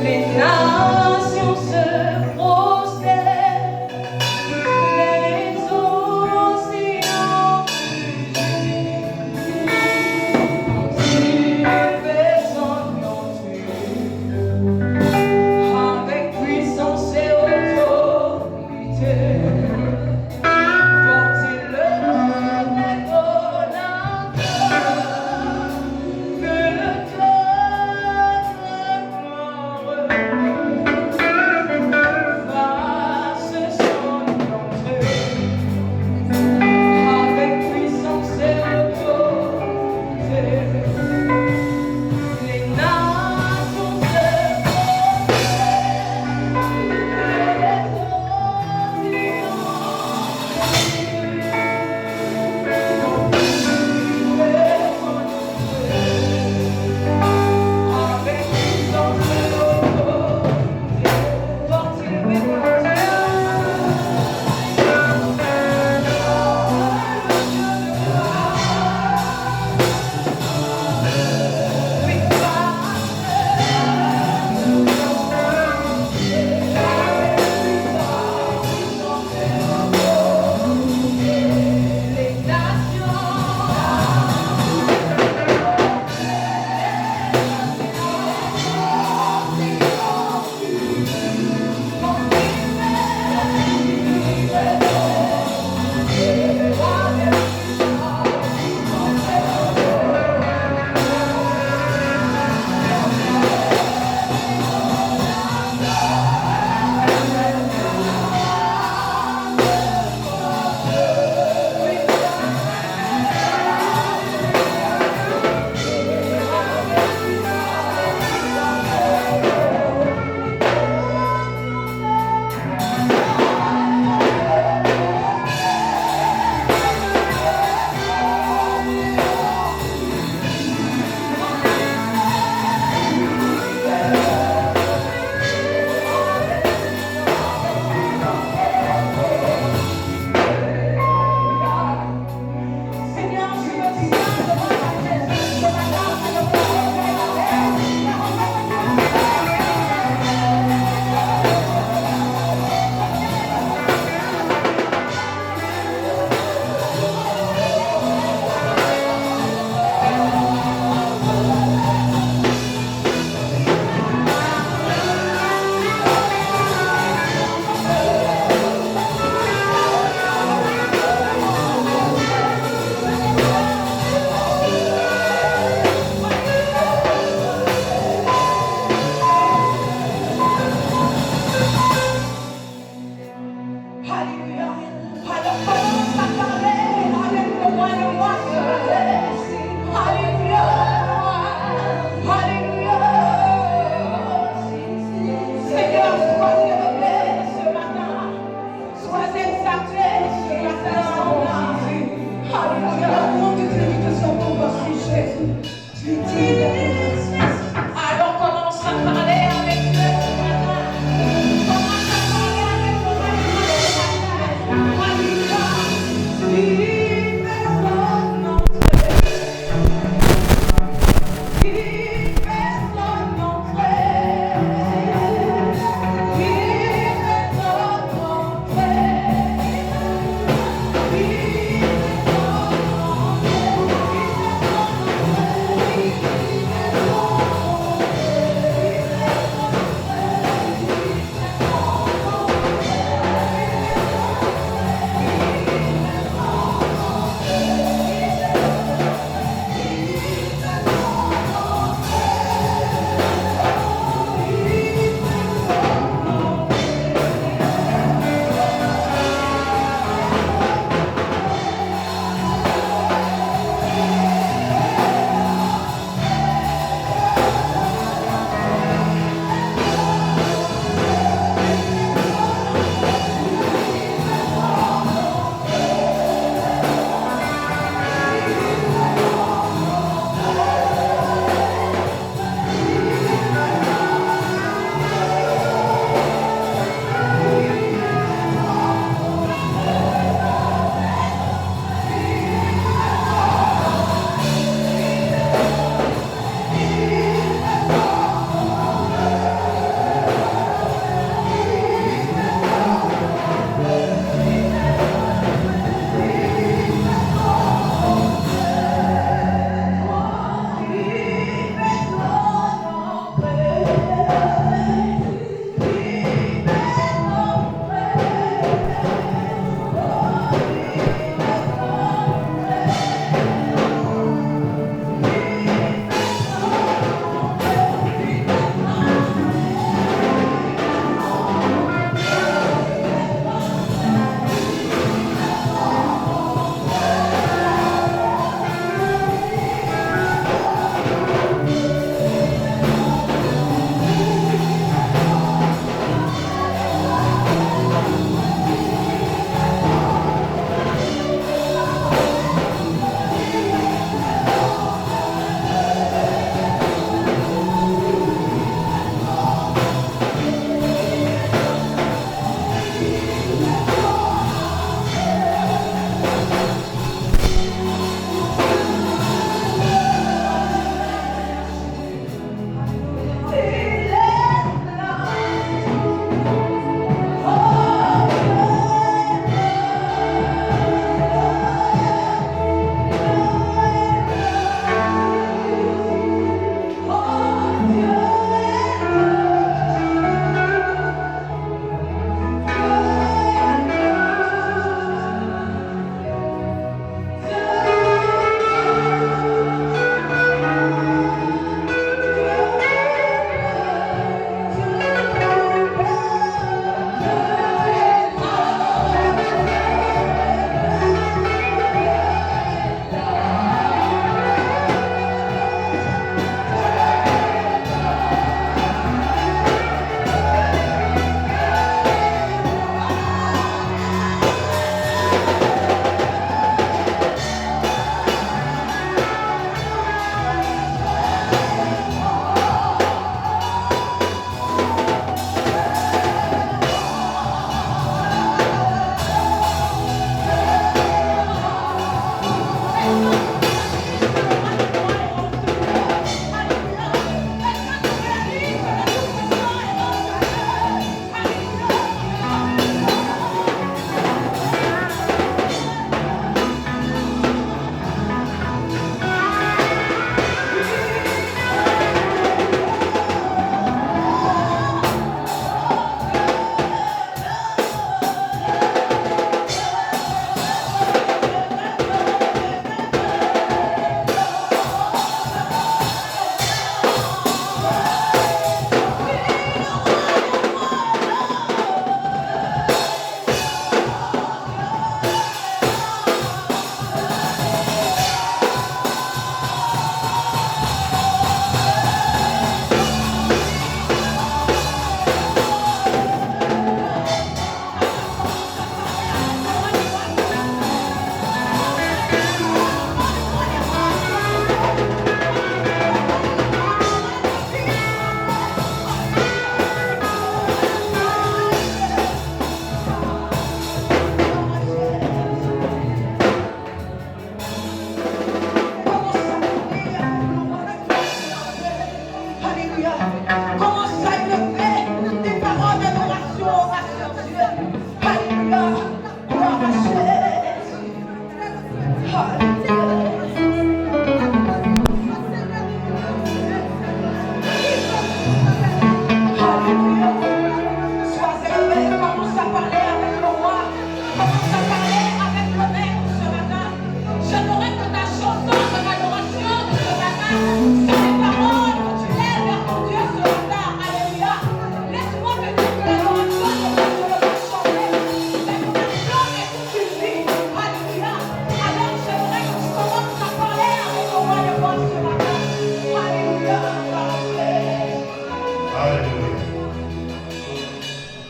Les nations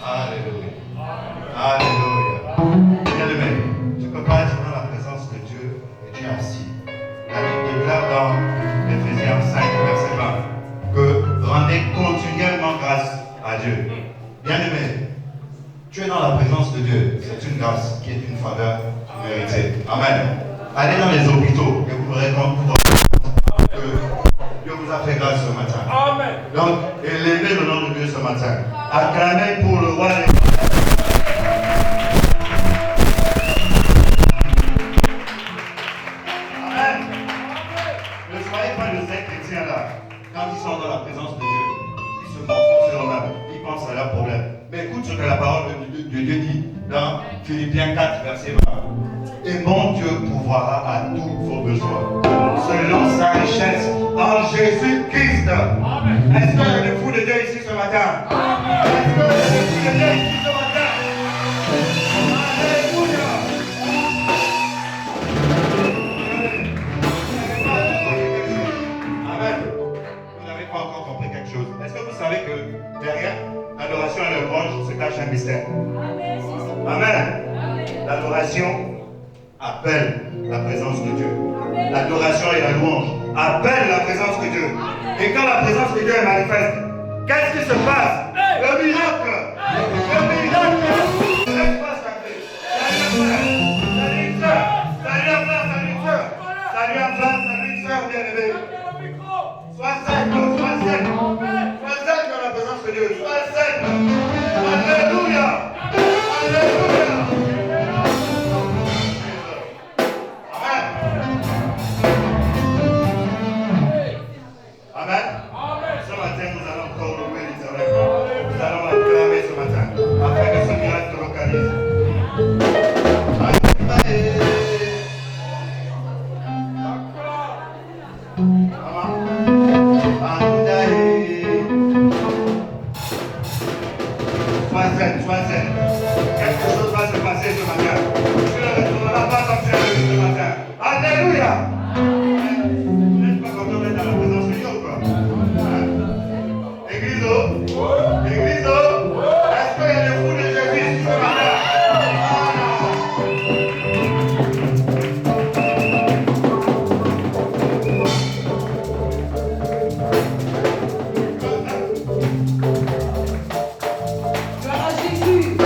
Alléluia. Alléluia. Bien-aimé, tu ne peux pas être dans la présence de Dieu et tu es assis. La Bible déclare dans Éphésiens 5, verset 20, que rendez continuellement grâce à Dieu. Bien-aimé, tu es dans la présence de Dieu. C'est une grâce qui est une faveur méritée. Amen. Allez dans les hôpitaux et vous verrez compte que Dieu vous a fait grâce ce matin. Amen. Donc, élevez le nom de Dieu ce matin. Acclamez pour le roi des Amen. Ne soyez pas de ces chrétiens-là. Quand ils sont dans la présence de Dieu, ils se confondent sur eux-mêmes. Ils pensent à leurs problèmes. Mais écoute ce que la parole de Dieu dit dans Philippiens 4, verset 20. Et mon Dieu pourvoira à tous vos besoins, selon sa richesse en Jésus-Christ. Est-ce qu'il y a des fous de Dieu ici ce matin? Est-ce qu'il y a des fous de Dieu ici ce matin? Alléluia. Amen. Vous n'avez pas encore compris quelque chose. Est-ce que vous savez que derrière l'adoration et le louange se cache un mystère? Amen. L'adoration appelle la présence de Dieu. L'adoration et la louange appellent la présence de Dieu. Et quand la présence de Dieu est manifeste, qu'est-ce qui se passe? Le miracle! Le miracle! Qu'est-ce qui se passe après? Salut frère! Salut frère! Salut frère! Salut frère! Salut frère bien-aimé! Sois sec! Sois sec! Sois sec dans la présence de Dieu! Sois sec! Alléluia! Alléluia! Amen. Ce matin, nous allons encore louer l'Éternel. Nous allons l'acclamer ce matin, afin que ce miracle te localise. Sois zen, sois zen. Quelque chose va se passer ce matin. Tu ne retourneras pas comme tu es venu ce matin. Alléluia. Vous n'êtes pas content d'être dans la présence de Dieu ou quoi? Église, église, est-ce qu'il y a des fous de Jésus ce matin? Gloire à Jésus.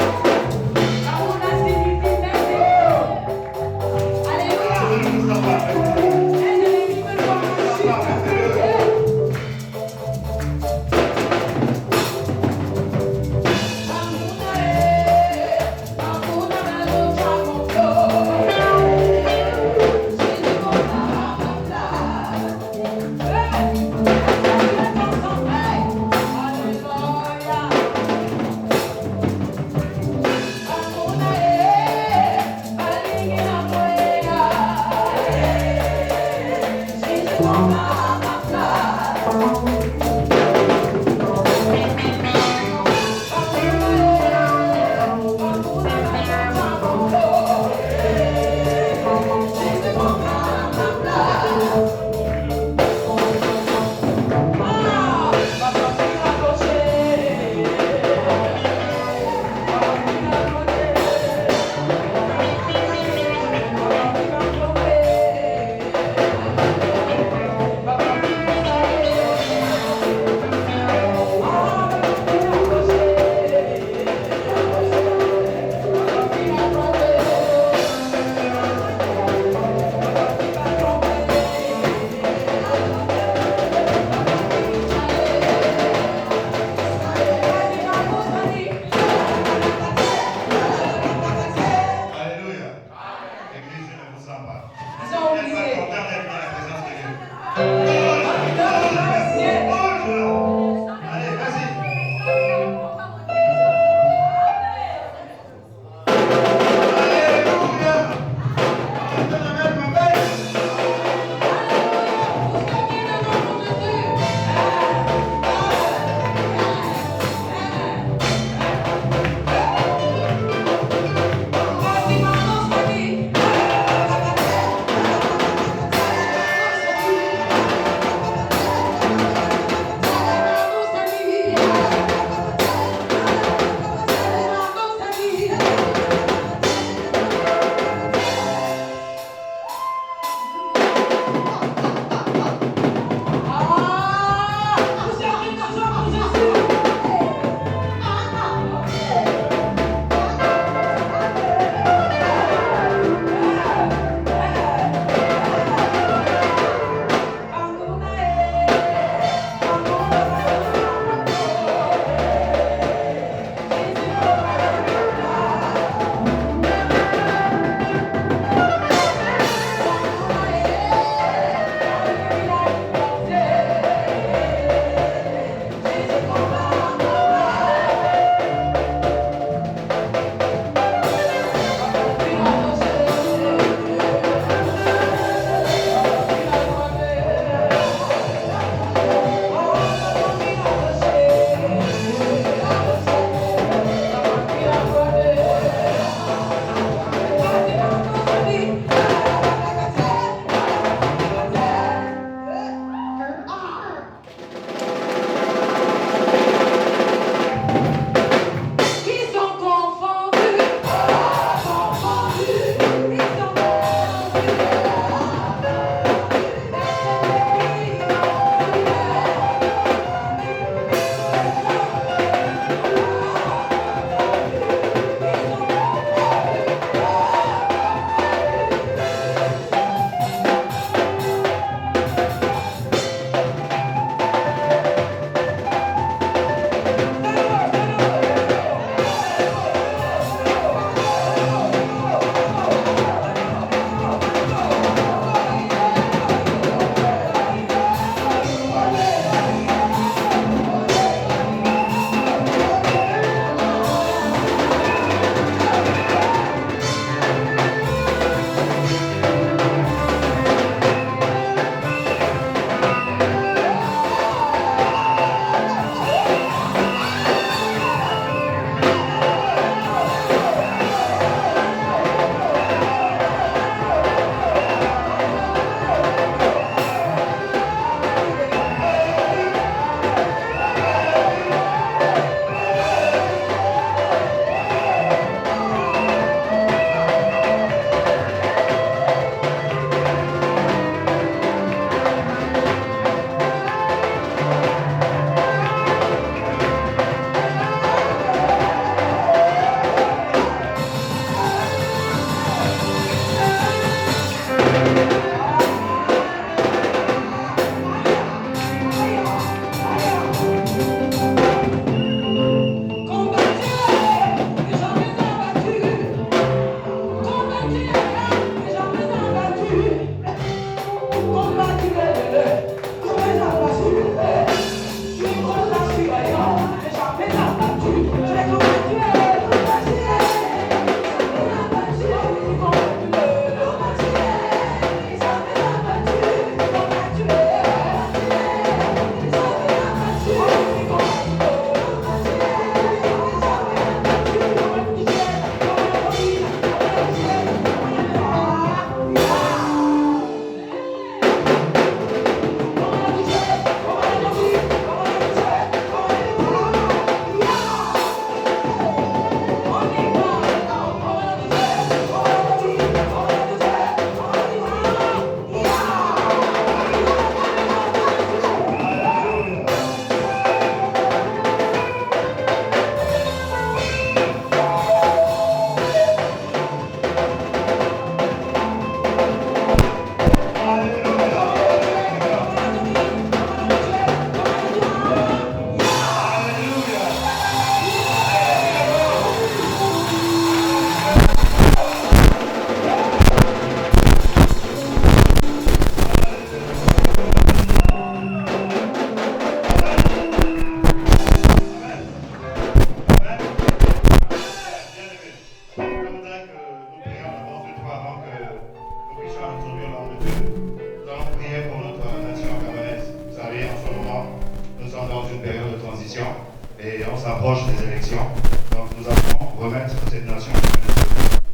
approche des élections. Donc nous allons remettre cette nation.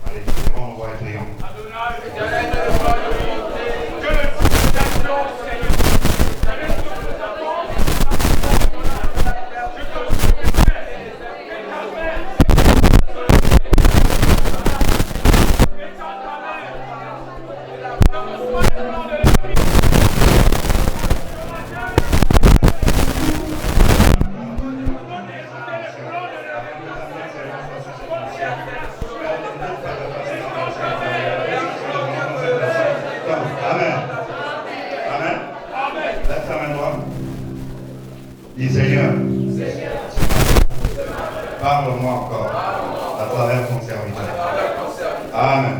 Allez, c'est bon, on va être priant. Amen. Amen. Lève ta main droite. Dis Seigneur, parle-moi encore à travers ton serviteur. Amen.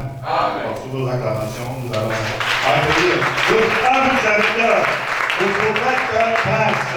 Donc, sous vos acclamations, nous allons accueillir le fameux serviteur, le prophète Passe.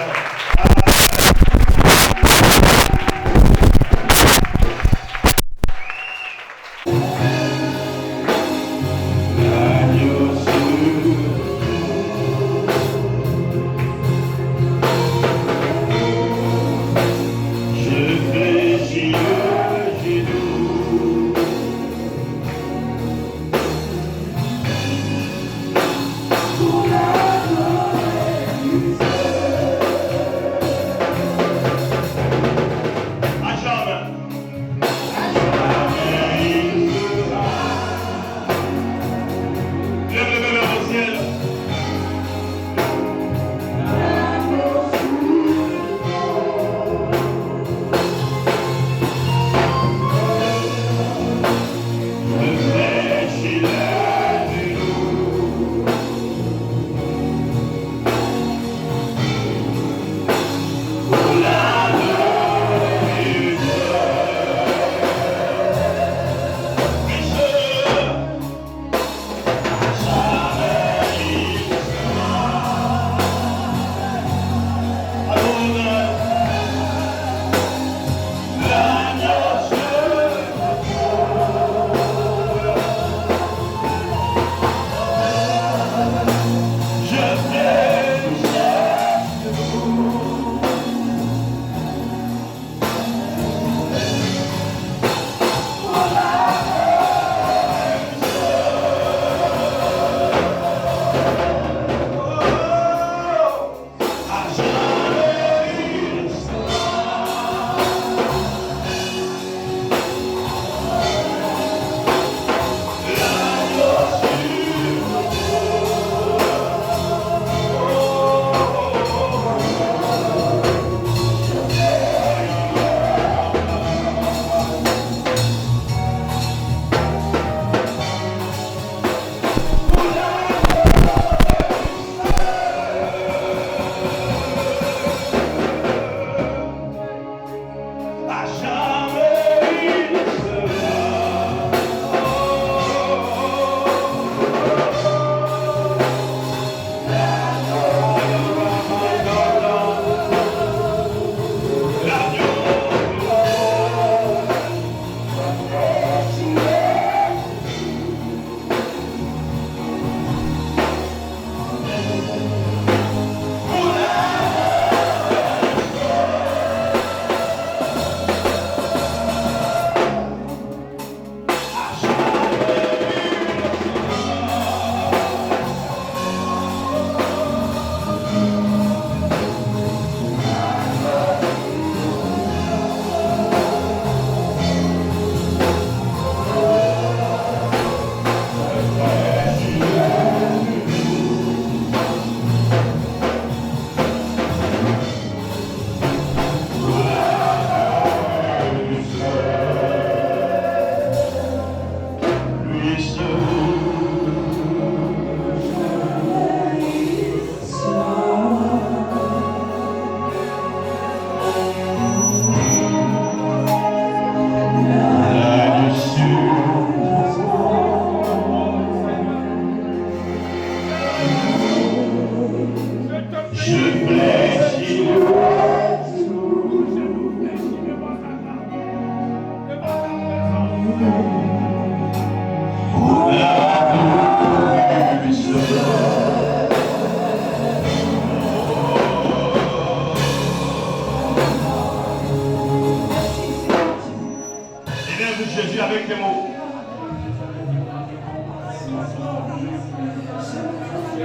de Jésus avec tes mots.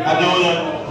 Adore-le.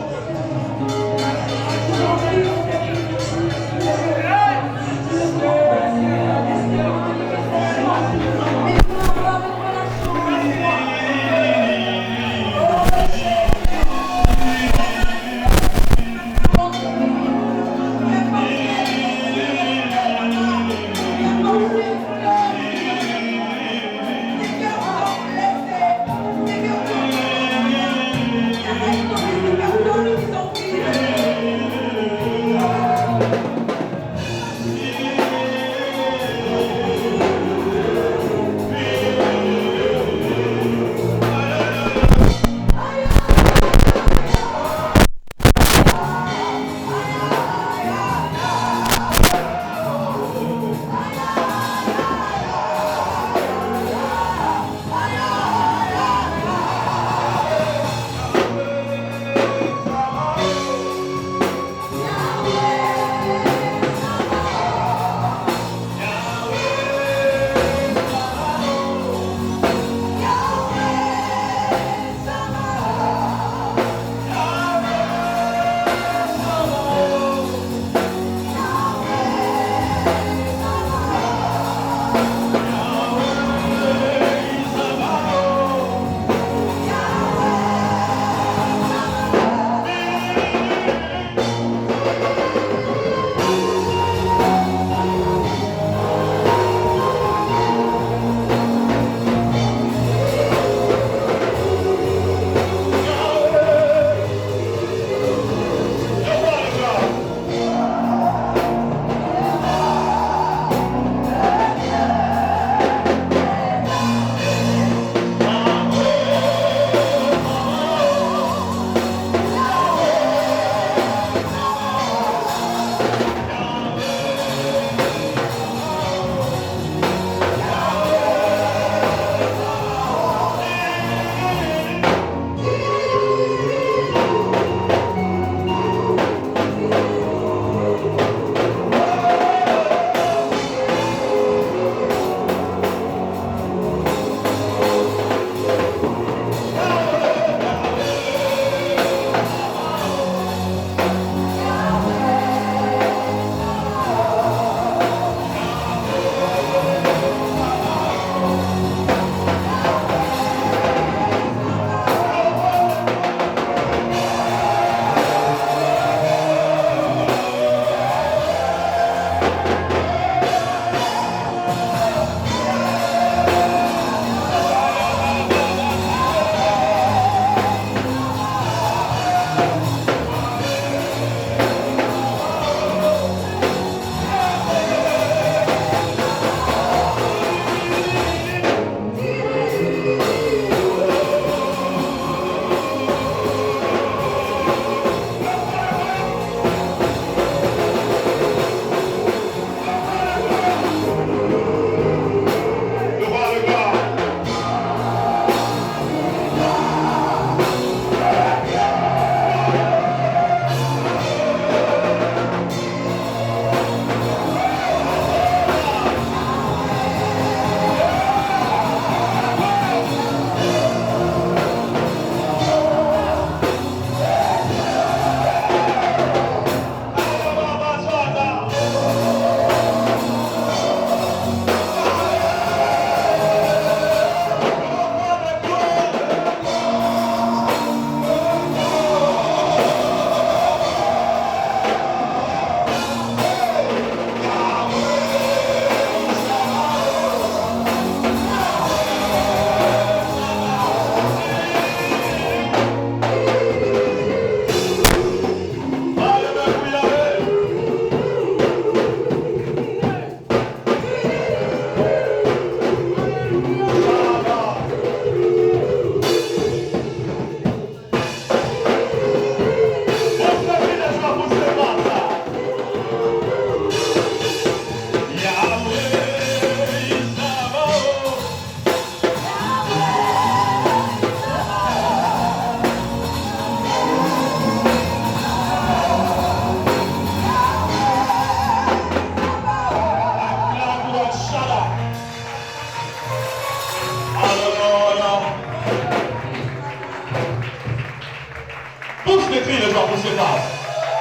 crie le corps pour ce temps.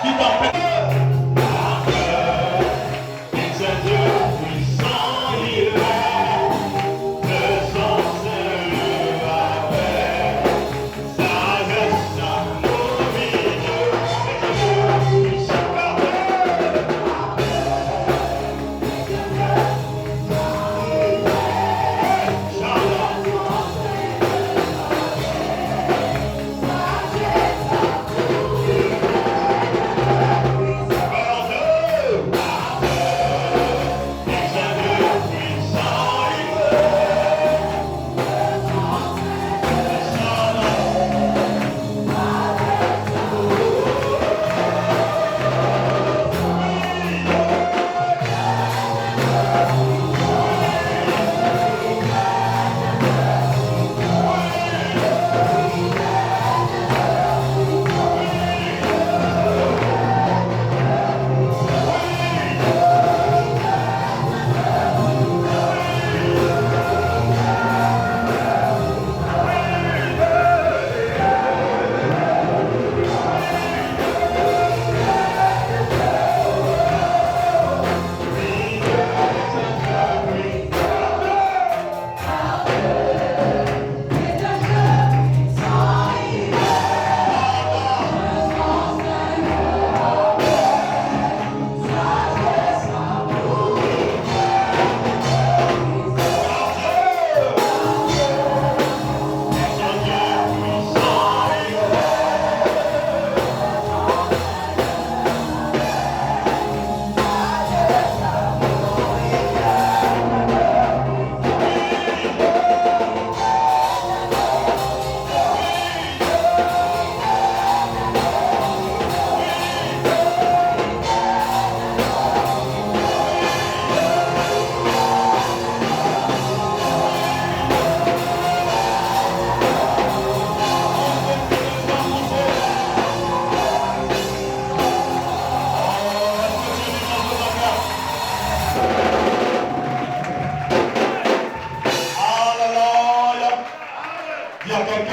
Qui t'empêche?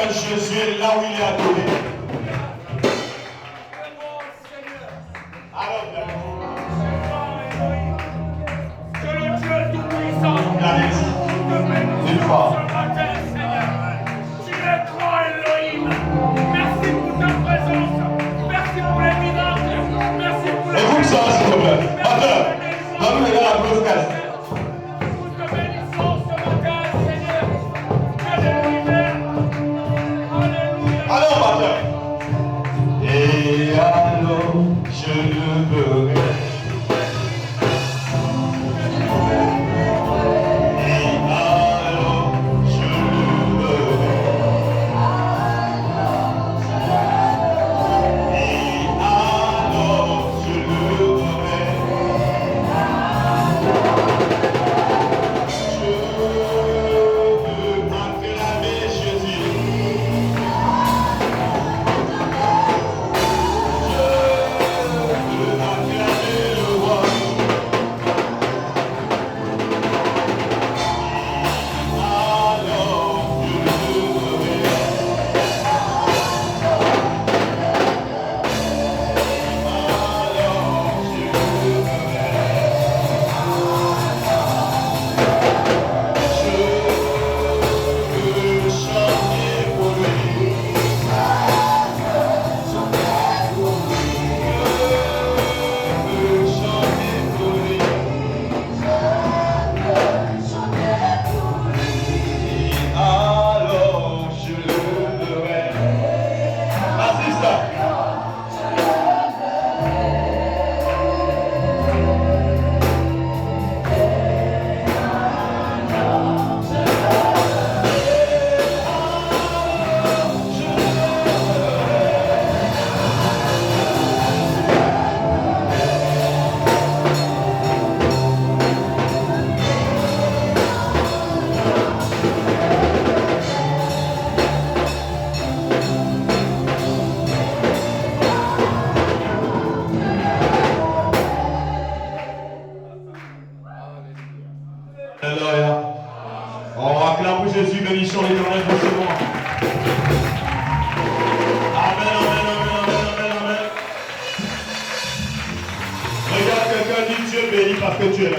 Jésus est là où il est adoré. Que le Dieu Tout-Puissant Une fois. Tu es grand Elohim. Merci pour ta présence. Merci pour les miracles. Merci pour les écoute ça, s'il te plaît. Pasteur, donne-nous les gars la grosse caisse. Nous te bénissons ce matin, Seigneur. Que de l'univers. Alléluia. Alors, pasteur. Et alors, je le verrai. Alléluia. On acclame pour Jésus, bénissons l'Éternel pour ce moment. Amen, amen, amen, amen, amen. parce que tu es là.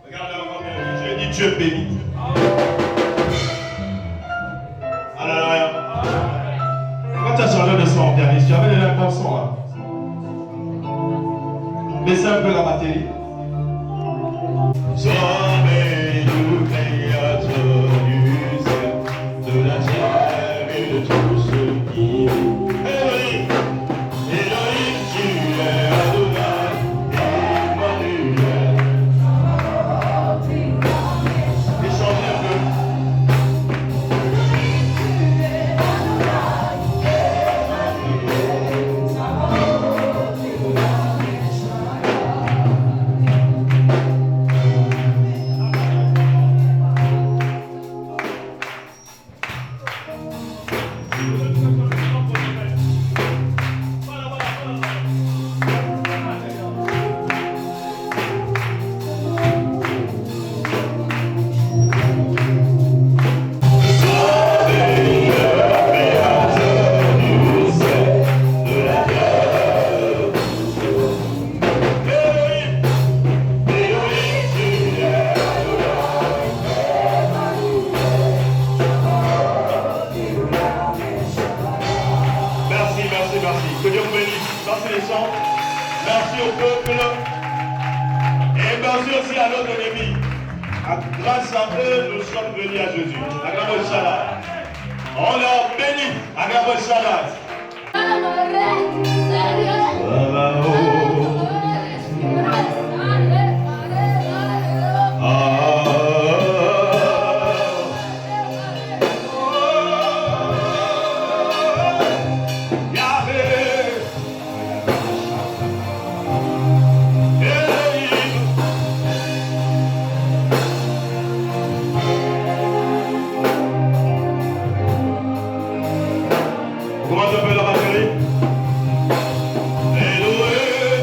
Regarde encore bien. J'ai dit tu es béni. Alléluia. Quand tu as changé de son pianiste, tu avais déjà un bon son là. Baissez un peu la batterie. Sois béni, Créateur du ciel, de la terre et de tout ce qui vit. Elohim, Elohim, tu es Adonai, Emmanuel. Et chantez un peu. Que Dieu vous bénisse. Merci les chants. Merci au peuple. Et merci aussi à nos ennemis. Grâce à eux, nous sommes venus à Jésus. Acclamons le Shabbat. On leur bénit. Acclamons le Shabbat. Comment s'appelle la batterie? Elohim.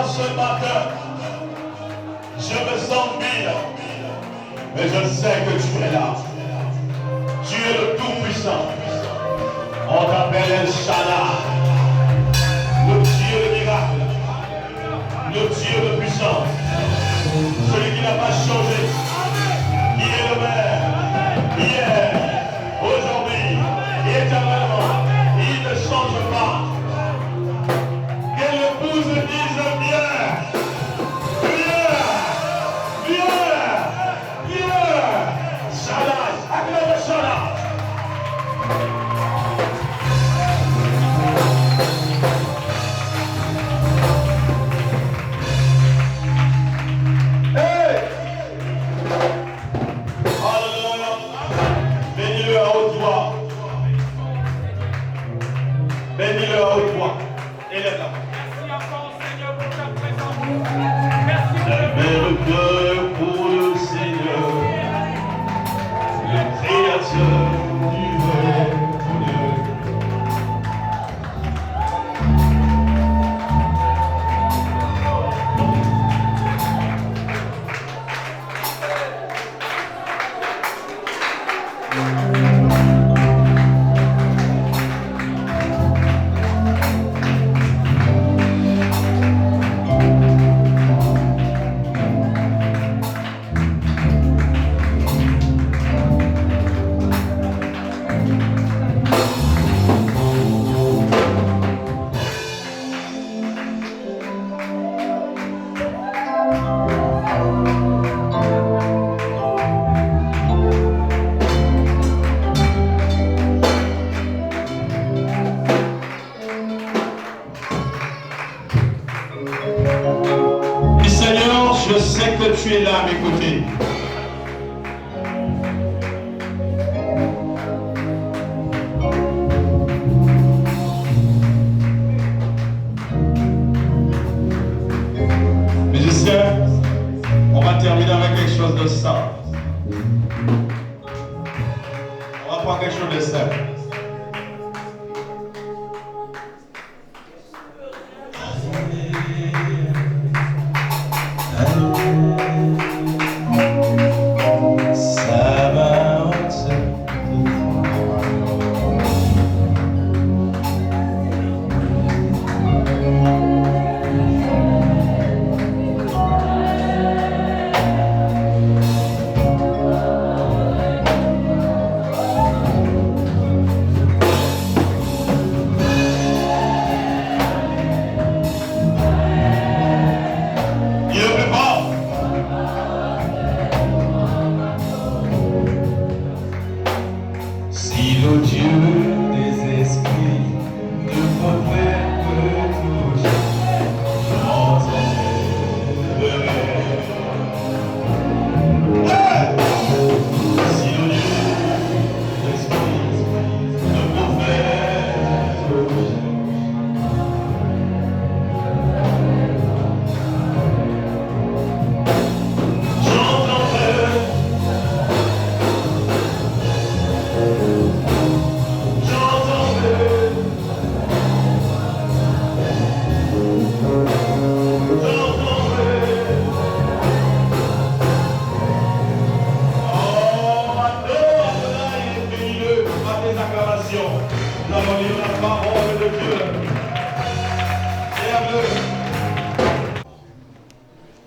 ce matin, je me sens vide, mais je sais que tu es là. Tu es le Tout-Puissant. On t'appelle El Shaddai, le Dieu de miracle, le Dieu de puissance, celui qui n'a pas changé, qui est le même, hier, aujourd'hui, et éternellement. Il ne change pas. Que l'épouse dise bien, bien, bien, bien. Shaddai, acclame Shaddai. Hey! Alléluia. Bénis-le à haute voix. Bénis-le à haute voix. Élève la voix. Merci encore, Seigneur, pour ta présence. Merci pour Lève le cœur pour le Seigneur, le Créateur du vrai bonheur. Seigneur, je sais que tu es là à mes côtés. Musiciens, on va terminer avec quelque chose de simple. On va prendre quelque chose de simple.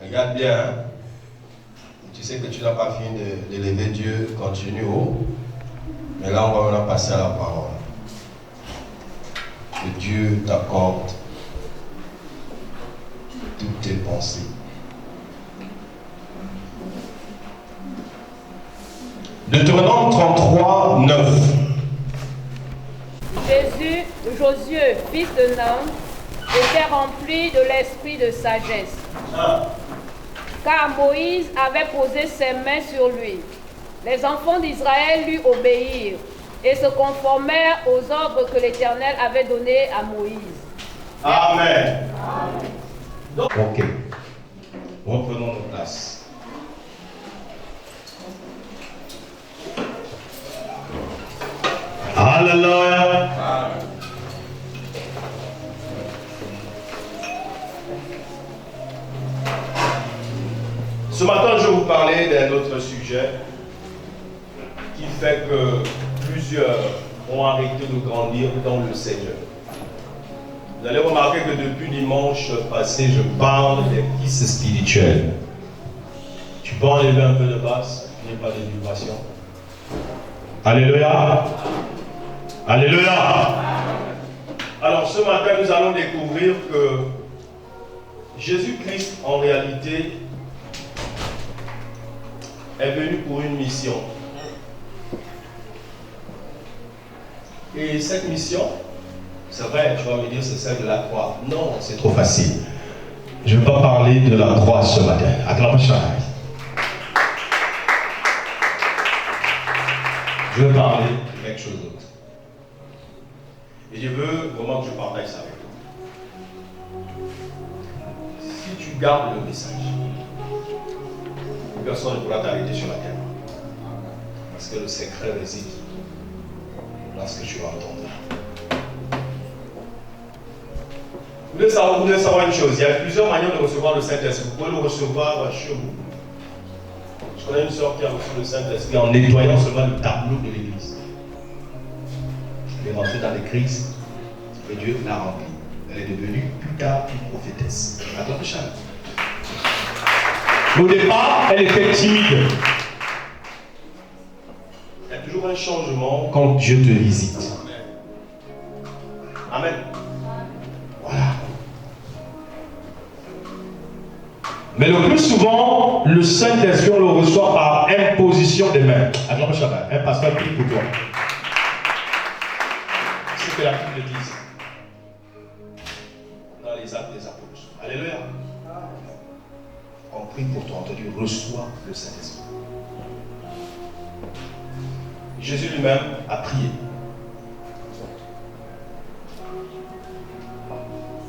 Regarde bien, hein? Tu sais que tu n'as pas fini d'élever Dieu, continue haut. Mais là, on va maintenant passer à la parole. Que Dieu t'accorde toutes tes pensées. Deutéronome 33, 9. Jésus, Josué, fils de Nun, était rempli de l'esprit de sagesse. Car Moïse avait posé ses mains sur lui. Les enfants d'Israël lui obéirent et se conformèrent aux ordres que l'Éternel avait donnés à Moïse. Amen. Ok. Reprenons nos places. Alléluia. Ce matin, je vais vous parler d'un autre sujet qui fait que plusieurs ont arrêté de grandir dans le Seigneur. Vous allez remarquer que depuis dimanche passé, je parle des fils spirituels. Tu peux enlever un peu de basse, il n'y a pas de vibration. Alléluia. Alléluia. Alors ce matin, nous allons découvrir que Jésus-Christ, en réalité, est venu pour une mission. Et cette mission, c'est vrai, tu vas me dire, c'est celle de la croix. Non, c'est trop facile. Je ne vais pas parler de la croix ce matin. Acclamation. Je vais parler de quelque chose d'autre. Et je veux vraiment que je partage ça avec toi. Si tu gardes le message, personne ne pourra t'arrêter sur la terre. Parce que le secret réside dans ce que tu vas entendre. Vous devez savoir une chose, il y a plusieurs manières de recevoir le Saint-Esprit. Vous pouvez le recevoir chez vous. Je connais une sœur qui a reçu le Saint-Esprit en nettoyant seulement le tableau de l'église. Elle est rentrée dans l'église et Dieu l'a remplie. Elle est devenue plus tard une prophétesse. Attends, Charles. Au départ, elle était timide. Il y a toujours un changement quand Dieu te visite. Amen. Voilà. Mais le plus souvent, le Saint-Esprit, on le reçoit par imposition des mains. Attends, Charles, un pasteur prie pour toi. C'est ce que la Bible dit dans les actes des apôtres. Alléluia. On prie pour toi, on te dit reçois le Saint-Esprit. Jésus lui-même a prié.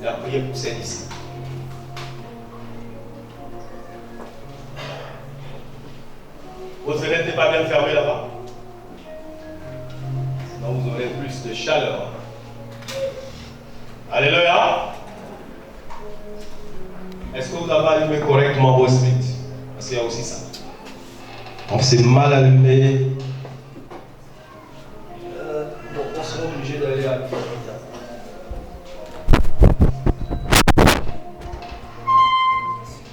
Il a prié pour ses disciples. Votre fenêtre n'est pas bien fermée là-bas. Sinon vous aurez plus de chaleur. Alléluia. Est-ce que vous avez allumé correctement vos smiths? Parce qu'il y a aussi ça. On s'est mal allumé. Donc on sera obligé d'aller à l'hôpital.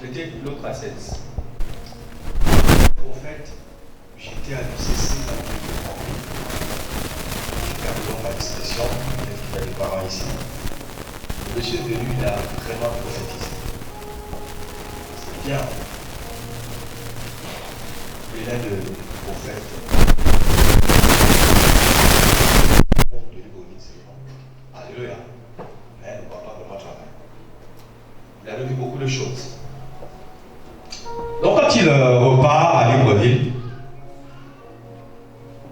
Mettez l'autre à 16. En fait, j'étais à l'UCC dans le pardon ma discrétion, peut-être qu'il y a des parents ici. Le monsieur est venu, il a vraiment prophétisé. Bien. Il est de prophète. Alléluia. Mais on ne va pas vraiment travailler. Il a vu beaucoup de choses. Donc quand il repart à Libreville,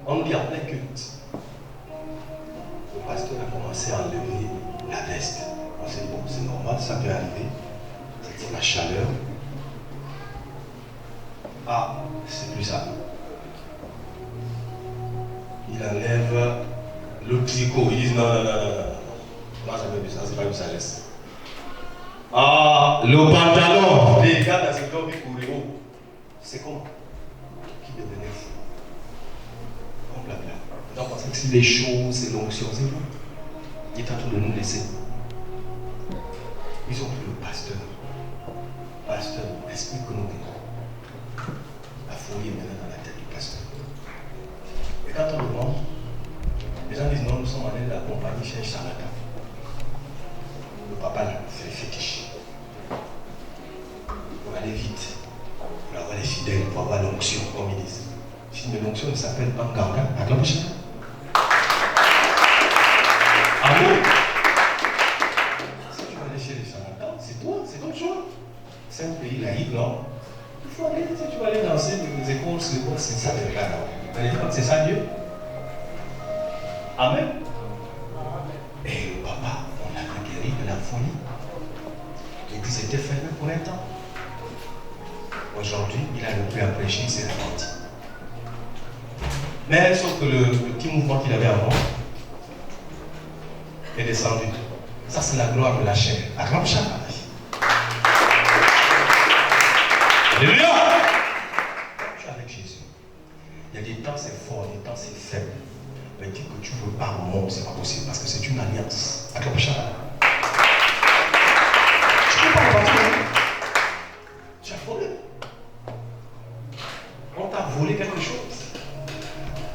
on nous dit en plein culte. Le pasteur a commencé à enlever la veste. On s'est dit, bon, c'est normal, ça peut arriver. C'est la chaleur. Ah, c'est plus ça. Il enlève le tricot. Il dit non. Comment ça peut être ça? C'est pas une sagesse. Ah, le pantalon. Les gars dans ce club qui couraient haut. C'est comment? Qui devenait fou. On blabla. Donc, on sait que c'est les choses, c'est l'onction, c'est vous. Il est en train de nous laisser. Ils ont pris le pasteur. Pasteur, explique-nous. La folie est maintenant dans la tête du pasteur. Et quand on demande, les gens disent non, nous sommes allés de la compagnie chez Charlatan. Le papa là, c'est le fétiche. Pour aller vite, pour avoir les fidèles, pour avoir l'onction, comme ils disent. Si une onction s'appelle Anganga, acclame chacun. Amen. Si tu vas aller chez les charlatans, c'est toi, c'est ton choix. C'est un pays laïque, non? Il faut aller, si tu vas aller danser dans les écoles, c'est ça le cas là. C'est ça Dieu. Amen. Et le papa, on l'a guéri de la folie. L'église était fermée pour un temps. Aujourd'hui, il a le plus à prêcher, il s'est repenti. Mais sauf que le petit mouvement qu'il avait avant est descendu. Ça, c'est la gloire de la chair. Acclame chaque. Alléluia. Il y a des temps c'est fort, des temps c'est faible. Mais dire que tu ne veux pas au monde, c'est pas possible parce que c'est une alliance. À quoi ça? Tu ne peux pas repartir. Tu as volé. On t'a volé quelque chose.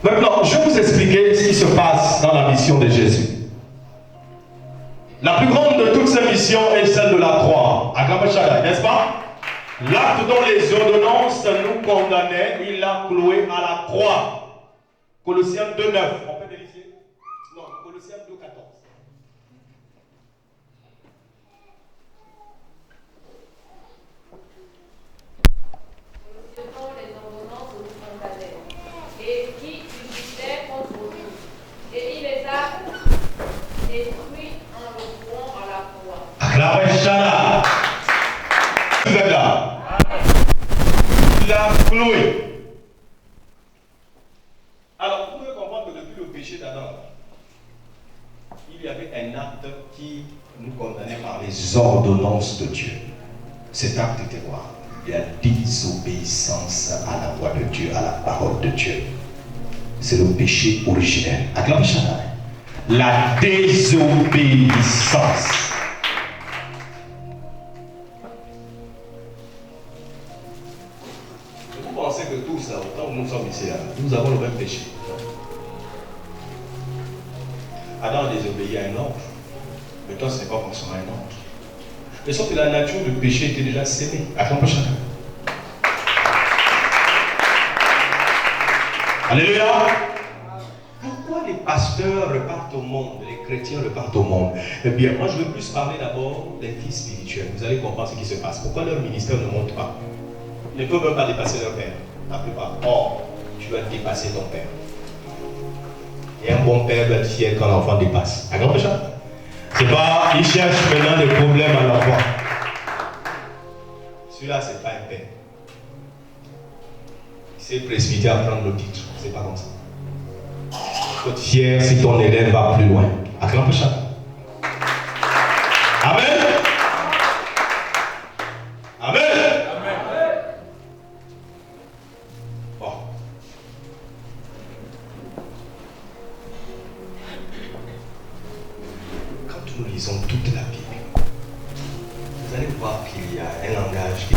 Maintenant, je vais vous expliquer ce qui se passe dans la mission de Jésus. La plus grande de toutes ces missions est celle de la croix. N'est-ce pas? L'acte dont les ordonnances nous condamnaient, il l'a cloué à la croix. Colossiens 2,9. On peut vérifier? Non, Colossiens 2,14. Dont les ordonnances nous condamnaient et qui subsistaient contre nous. Et il les a détruits en le clouant à la croix. Acclamez-Shana. Vous êtes là? Il l'a cloué. Alors, vous pouvez comprendre que depuis le péché d'Adam, il y avait un acte qui nous condamnait par les ordonnances de Dieu. Cet acte était quoi? La désobéissance à la voix de Dieu, à la parole de Dieu. C'est le péché originel. Acclamez-Shana. La désobéissance. Vous pensez que tout ça, autant que nous sommes ici, nous avons le même péché. Adam a désobéi à un ange. Mais toi, ce n'est pas forcément un ange. Mais sauf que la nature du péché était déjà sémée. Acclamons chacun. Alléluia. Pourquoi les pasteurs repartent au monde, les chrétiens repartent au monde? Eh bien, moi je veux plus parler d'abord des vies spirituelles. Vous allez comprendre ce qui se passe. Pourquoi leur ministère ne monte pas? Ils ne peuvent même pas dépasser leur père, la plupart. Or, tu dois dépasser ton père. Et un bon père doit être fier quand l'enfant dépasse. À grand chacun. C'est pas, il cherche maintenant des problèmes à l'enfant. Celui-là, c'est pas un père. Il s'est précipité à prendre le titre. C'est pas comme ça. Il faut être fier si ton élève va plus loin. Acclamez chacun. Amen. Amen. Amen. Bon. Quand nous lisons toute la Bible, vous allez voir qu'il y a un langage qui...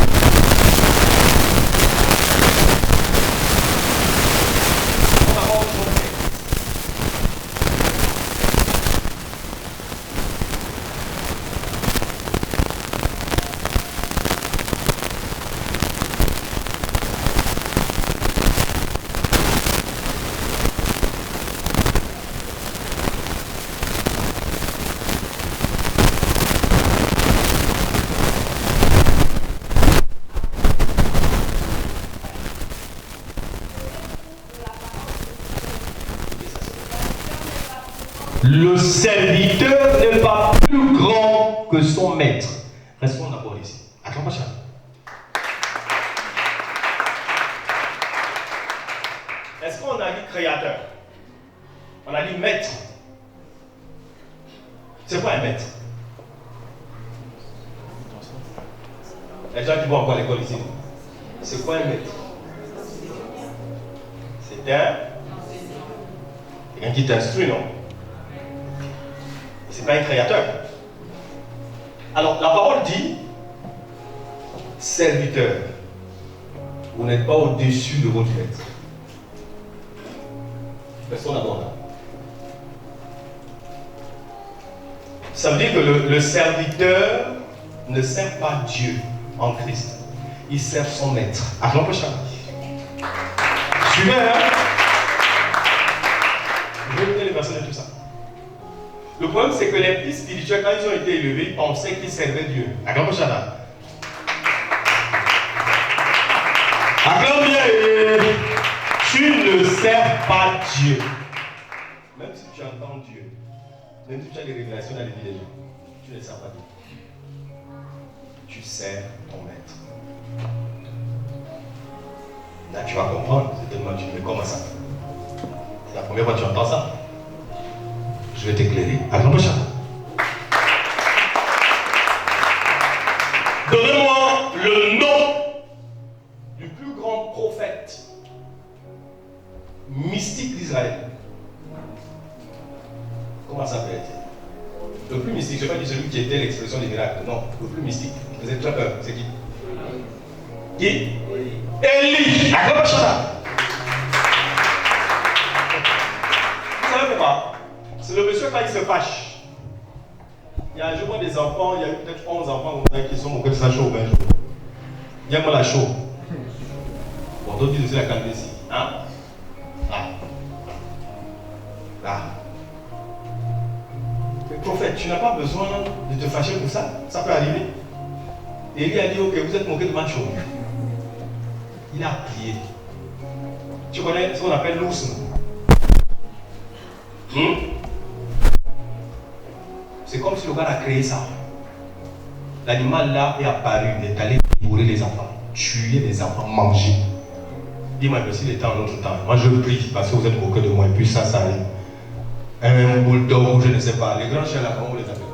Le serviteur n'est pas plus grand que son maître. Restons d'abord ici. Acclamons chacun. Est-ce qu'on a dit créateur? On a dit maître. C'est quoi un maître? Les gens qui vont encore à l'école ici. C'est quoi un maître? C'est quelqu'un qui t'instruit, non? C'est pas un créateur. Alors la parole dit serviteur. Vous n'êtes pas au-dessus de votre maître. Personne d'abord là. Ça veut dire que le serviteur ne sert pas Dieu en Christ. Il sert son maître. Acclamons chacun. Suivez, hein? Je vais vous donner les versets de tout ça. Le problème, c'est que les fils spirituels, quand ils ont été élevés, ils pensaient qu'ils servaient Dieu. Acclamons chacun. Acclame bien. Tu ne sers pas Dieu. Même si tu entends Dieu, même si tu as des révélations dans les vies des gens, tu ne sers pas Dieu. Tu sers ton maître. Là, tu vas comprendre, c'est tellement Dieu. Mais comment ça? C'est la première fois que tu entends ça. Je vais t'éclairer. Acclamons chacun. Donnez-moi le nom du plus grand prophète le plus mystique. Vous êtes très peur. C'est qui? Qui? Élie. Acclamez ça. Vous savez pourquoi? C'est le monsieur quand il se fâche. Il y a un jour des enfants, il y a eu peut-être 11 enfants qui sont moqués de sa chaud 20 jours. Il y a moi la chaud. Bon, d'autres disent aussi la calvitie. Hein? Là. Le prophète, tu n'as pas besoin de te fâcher pour ça. Ça peut arriver. Et lui a dit, ok, vous êtes moqué de ma chaud. Il a prié. Tu connais ce qu'on appelle l'ours? C'est comme si le gars a créé ça. L'animal là est apparu, il est allé dévorer les enfants, tuer les enfants, manger. Dis-moi, s'il était en notre temps, moi je prie parce que vous êtes moqués de moi et puis ça arrive. Un bulldog ou je ne sais pas, les grands chiens là, comment vous les appelez?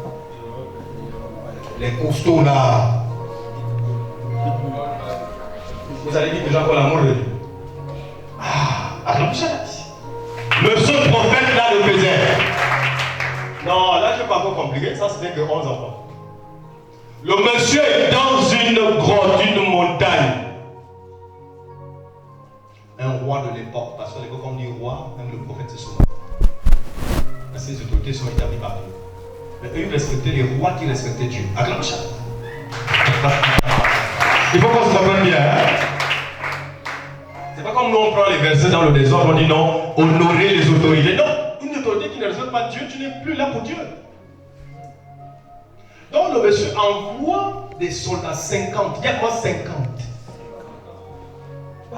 Les costauds là. Vous allez dire que j'ai encore l'amour de Dieu. Le seul prophète là le faisait. Non, là je ne vais pas encore compliquer, ça c'était que 11 enfants. Le monsieur est dans une grotte, une montagne. Un roi de l'époque, parce que l'époque on dit roi, même le prophète c'est son nom. Parce que les autorités sont établies partout. Mais eux ils respectaient les rois qui respectaient Dieu. Acclame ça. Il faut qu'on se comprenne bien. Hein? C'est pas comme nous on prend les versets dans le désordre, on dit non, honorer les autorités. Non, une autorité qui ne respecte pas Dieu, tu n'es plus là pour Dieu. Donc le monsieur envoie des soldats 50. Il y a quoi 50?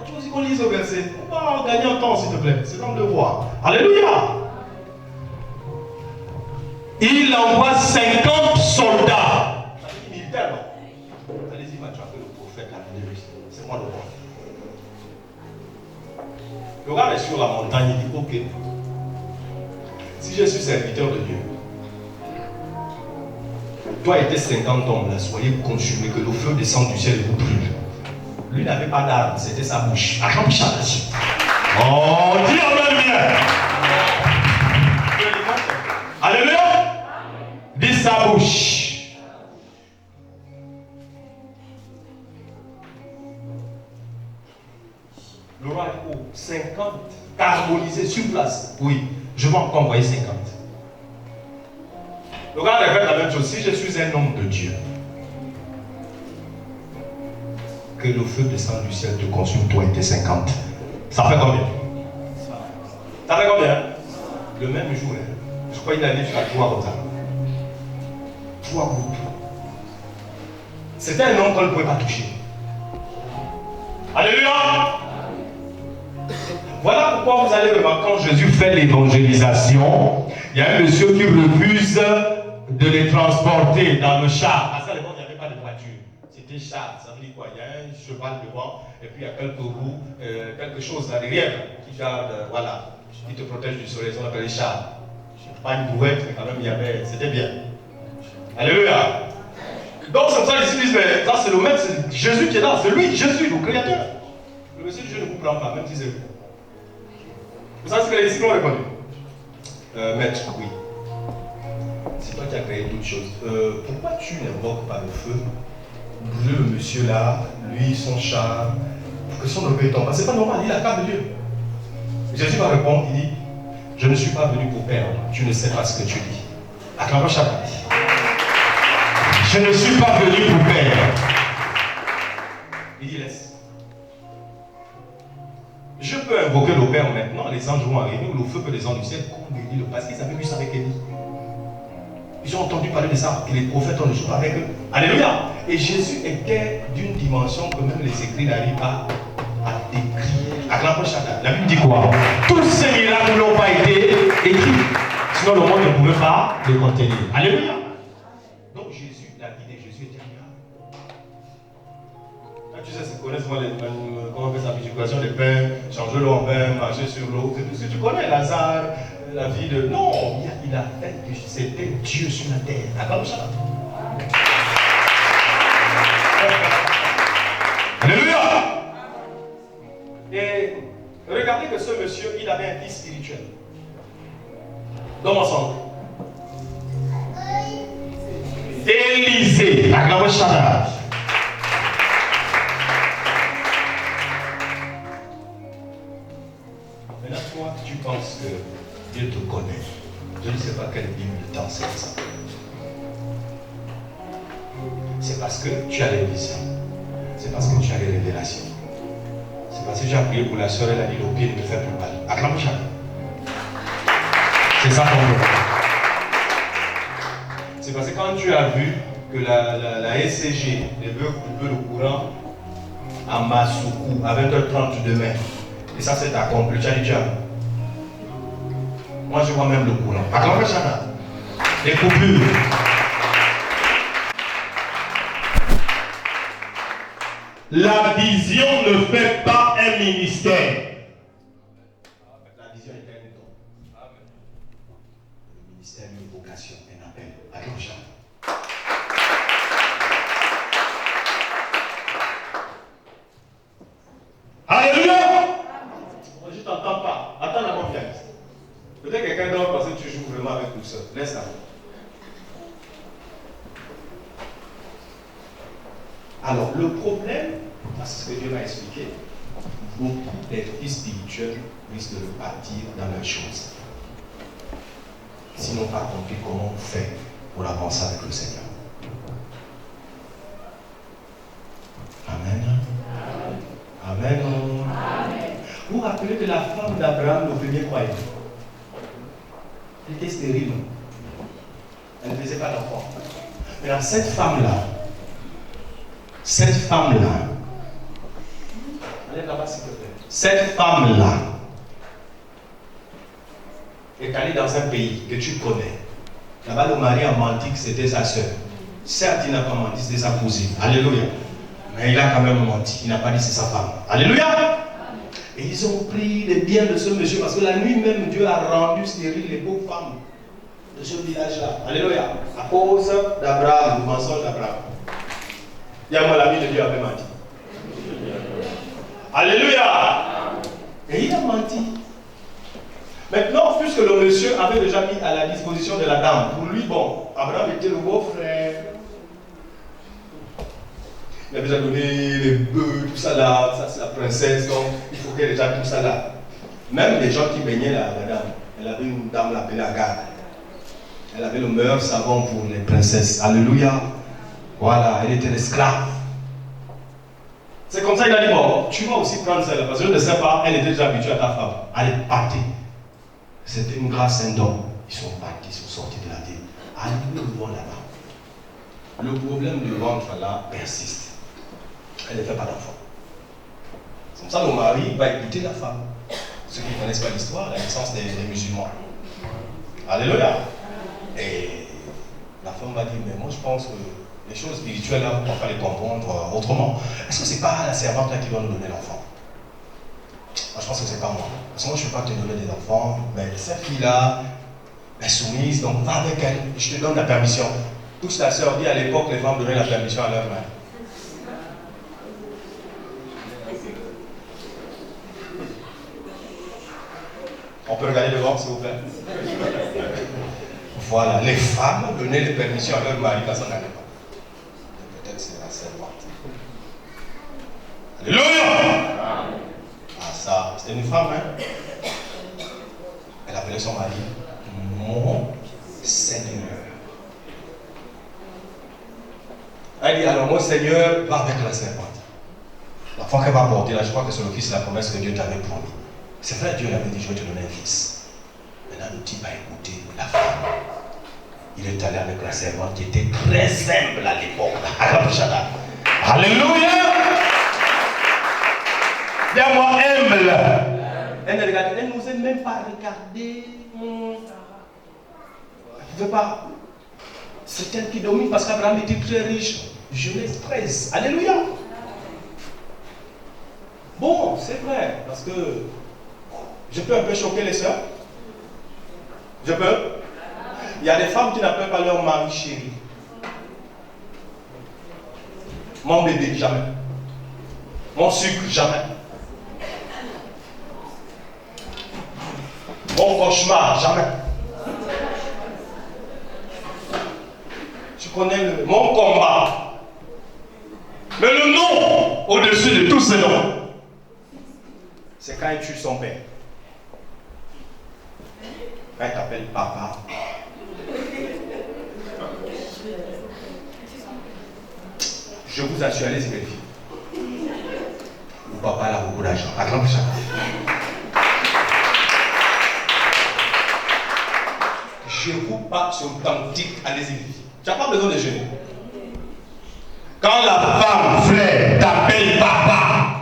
Tu veux qu'on lise au verset? On va gagner un temps s'il te plaît. C'est dans le devoir. Alléluia. Il envoie 50 soldats. Ça veut dire militaire, non? Allez-y, va attraper le prophète là. C'est moi le roi. Le gars est sur la montagne, il dit ok. Si je suis serviteur de Dieu, toi et tes 50 hommes là, soyez consumés, que le feu descende du ciel et vous brûle. Lui n'avait pas d'arme, c'était sa bouche. Oh, dis amen bien. Alléluia. Dis sa bouche. Le roi est 50 carbonisés sur place. Oui, je vais encore envoyer 50. Le gars répète la même chose. Si je suis un homme de Dieu, que le feu descende du ciel te consume, toi et tes 50. Ça fait combien? Ça fait combien? Le même jour, je crois qu'il a dit tu as 3 comme ça. 3 groupes. C'était un homme qu'on ne pouvait pas toucher. Alléluia! Voilà pourquoi vous allez remarquer quand Jésus fait l'évangélisation, il y a un monsieur qui refuse de les transporter dans le char. À ça, il n'y avait pas de voiture. C'était char. Ça veut dire quoi? Il y a un cheval devant, et puis il y a quelques roues, quelque chose là derrière qui garde, voilà, qui te protège du soleil. On appelle les chars. Pas une brouette, mais quand même, il y avait, c'était bien. Alléluia. Donc, c'est comme ça, les disent, mais ça, c'est le même, c'est Jésus qui est là, c'est lui, Jésus, le Créateur. Le Monsieur Dieu ne vous prend pas, même si c'est vous. Vous savez ce que les disciples ont répondu? Maître, oui. C'est toi qui as créé toutes choses. Pourquoi tu n'invoques pas le feu? Brûle le monsieur là, lui, son char, pour que son orgueil tombe. C'est pas normal, il a la de Dieu. Jésus va répondre, il dit, je ne suis pas venu pour perdre, tu ne sais pas ce que tu dis. Acclame chaque année. Je ne suis pas venu pour perdre. Il dit, laisse. Je peux invoquer le Père maintenant, les anges vont arriver, ou le feu peut descendre du ciel, parce qu'ils avaient vu ça avec Élie. Ils ont entendu parler de ça, que les prophètes ont le jour avec eux. Alléluia! Et Jésus était d'une dimension que même les écrits n'arrivent pas à décrire. Acclame chacun. La Bible dit quoi? Tous ces miracles n'ont pas été écrits. Sinon le monde ne pouvait pas les contenir. Alléluia! Donc Jésus, la vie de Jésus était un miracle. Là, tu sais, c'est connaître comment on fait sa multiplication des pains, changer l'eau en pain, marcher sur l'eau. C'est tout ce que tu connais, Lazare, la vie de. Non, il a fait que c'était Dieu sur la terre. Acclame ça. Alléluia! Et regardez que ce monsieur, il avait un fils spirituel. Dans mon sang. Élisée. Shaddai. Maintenant, toi, tu penses que Dieu te connaît. Je ne sais pas quelle Bible t'enseigne ça. C'est parce que tu as les visions. C'est parce que tu as les révélations. C'est parce que tu as prié pour la soeur, elle a dit le pied ne me fait plus mal. Acclame Shaddai. C'est ça ton problème. C'est parce que quand tu as vu que la SCG devait couper le courant à Masuku à 20h30 demain, et ça c'est accompli, tu as dit tiens. Moi je vois même le courant. Acclame Shaddai. Les coupures. La vision ne fait pas un ministère. La vision est un don. Le ministère est une vocation, un appel. Acclame Shaddai. Alléluia. Moi, je ne t'entends pas. Attends la confiance. Peut-être que quelqu'un d'autre parce que tu joues vraiment avec tout ça. Laisse ça. Alors, le problème, c'est ce que Dieu m'a expliqué, beaucoup d'esprits spirituels risquent de partir dans leurs choses. S'ils n'ont pas compris comment on fait pour avancer avec le Seigneur. Amen. Amen. Vous vous rappelez que la femme d'Abraham, le premier croyant, elle était stérile. Elle ne faisait pas d'enfant. Mais cette femme-là, allez là-bas s'il te plaît. Cette femme-là est allée dans un pays que tu connais. Là-bas, le mari a menti que c'était sa soeur. Certes, il n'a pas menti, c'était sa cousine. Alléluia. Mais il a quand même menti. Il n'a pas dit c'est sa femme. Alléluia. Et ils ont pris les biens de ce monsieur parce que la nuit même, Dieu a rendu stérile les pauvres femmes de ce village-là. Alléluia. À cause d'Abraham, du mensonge d'Abraham. Il y a moi l'ami de Dieu avait menti. Alléluia. Et il a menti. Maintenant, puisque le monsieur avait déjà mis à la disposition de la dame, pour lui, bon, Abraham était le beau-frère. Il a déjà donné les bœufs, tout ça là, ça c'est la princesse, donc il faut qu'elle ait déjà tout ça là. Même les gens qui baignaient la dame, elle avait une dame appelée Agar. Elle avait le meilleur savon pour les princesses. Alléluia. Voilà, elle était l'esclave. C'est comme ça qu'il a dit, bon, tu vas aussi prendre celle-là, parce que je ne sais pas, elle était déjà habituée à ta femme. Allez, partez. C'était une grâce, un don. Ils sont partis, ils sont sortis de la ville. Allez, nous vont là-bas. Le problème du ventre là persiste. Elle ne fait pas d'enfant. C'est comme ça que le mari va écouter la femme. Ceux qui ne connaissent pas l'histoire, la naissance des musulmans. Alléluia. Et la femme va dire, mais moi je pense que les choses spirituelles là, on va les comprendre autrement. Est-ce que c'est pas la servante là qui va nous donner l'enfant? Moi je pense que c'est pas moi. Parce que moi je ne peux pas te donner des enfants, mais cette fille-là est soumise, donc va avec elle, je te donne la permission. Toute ta soeur dit à l'époque, les femmes donnaient la permission à leur mère. On peut regarder devant, s'il vous plaît. Voilà, les femmes donnaient les permissions à leur mari quand ça n'allait pas. Peut-être c'est la servante. Alléluia! Ah ça, c'était une femme, hein? Elle appelait son mari mon Seigneur. Elle dit alors mon Seigneur va avec la servante. La fois qu'elle va porter là, je crois que c'est le fils de la promesse que Dieu t'avait promis. C'est vrai, Dieu l'avait dit, je vais te donner un fils. Maintenant, le type a écouté la femme. Il est allé avec la servante qui était très humble à l'époque. Alléluia! Dis-moi humble. Elle ne n'osait même pas regarder. Elle ne veut pas. C'est elle qui domine parce qu'Abraham était très riche. Genèse 13. Alléluia! Bon, c'est vrai, parce que je peux un peu choquer les sœurs. Je peux. Il y a des femmes qui n'appellent pas leur mari chéri. Mon bébé, jamais. Mon sucre, jamais. Mon cauchemar, jamais. Tu connais mon combat. au-dessus de tous ces noms, c'est quand il tue son père. Quand il t'appelle papa. Je vous assure, allez-y vérifier. Mon papa a beaucoup d'argent. Attends, ça. Je vous parle sur authentique, allez-y vérifier. Tu n'as pas besoin de gêner. Quand la femme frère t'appelle papa,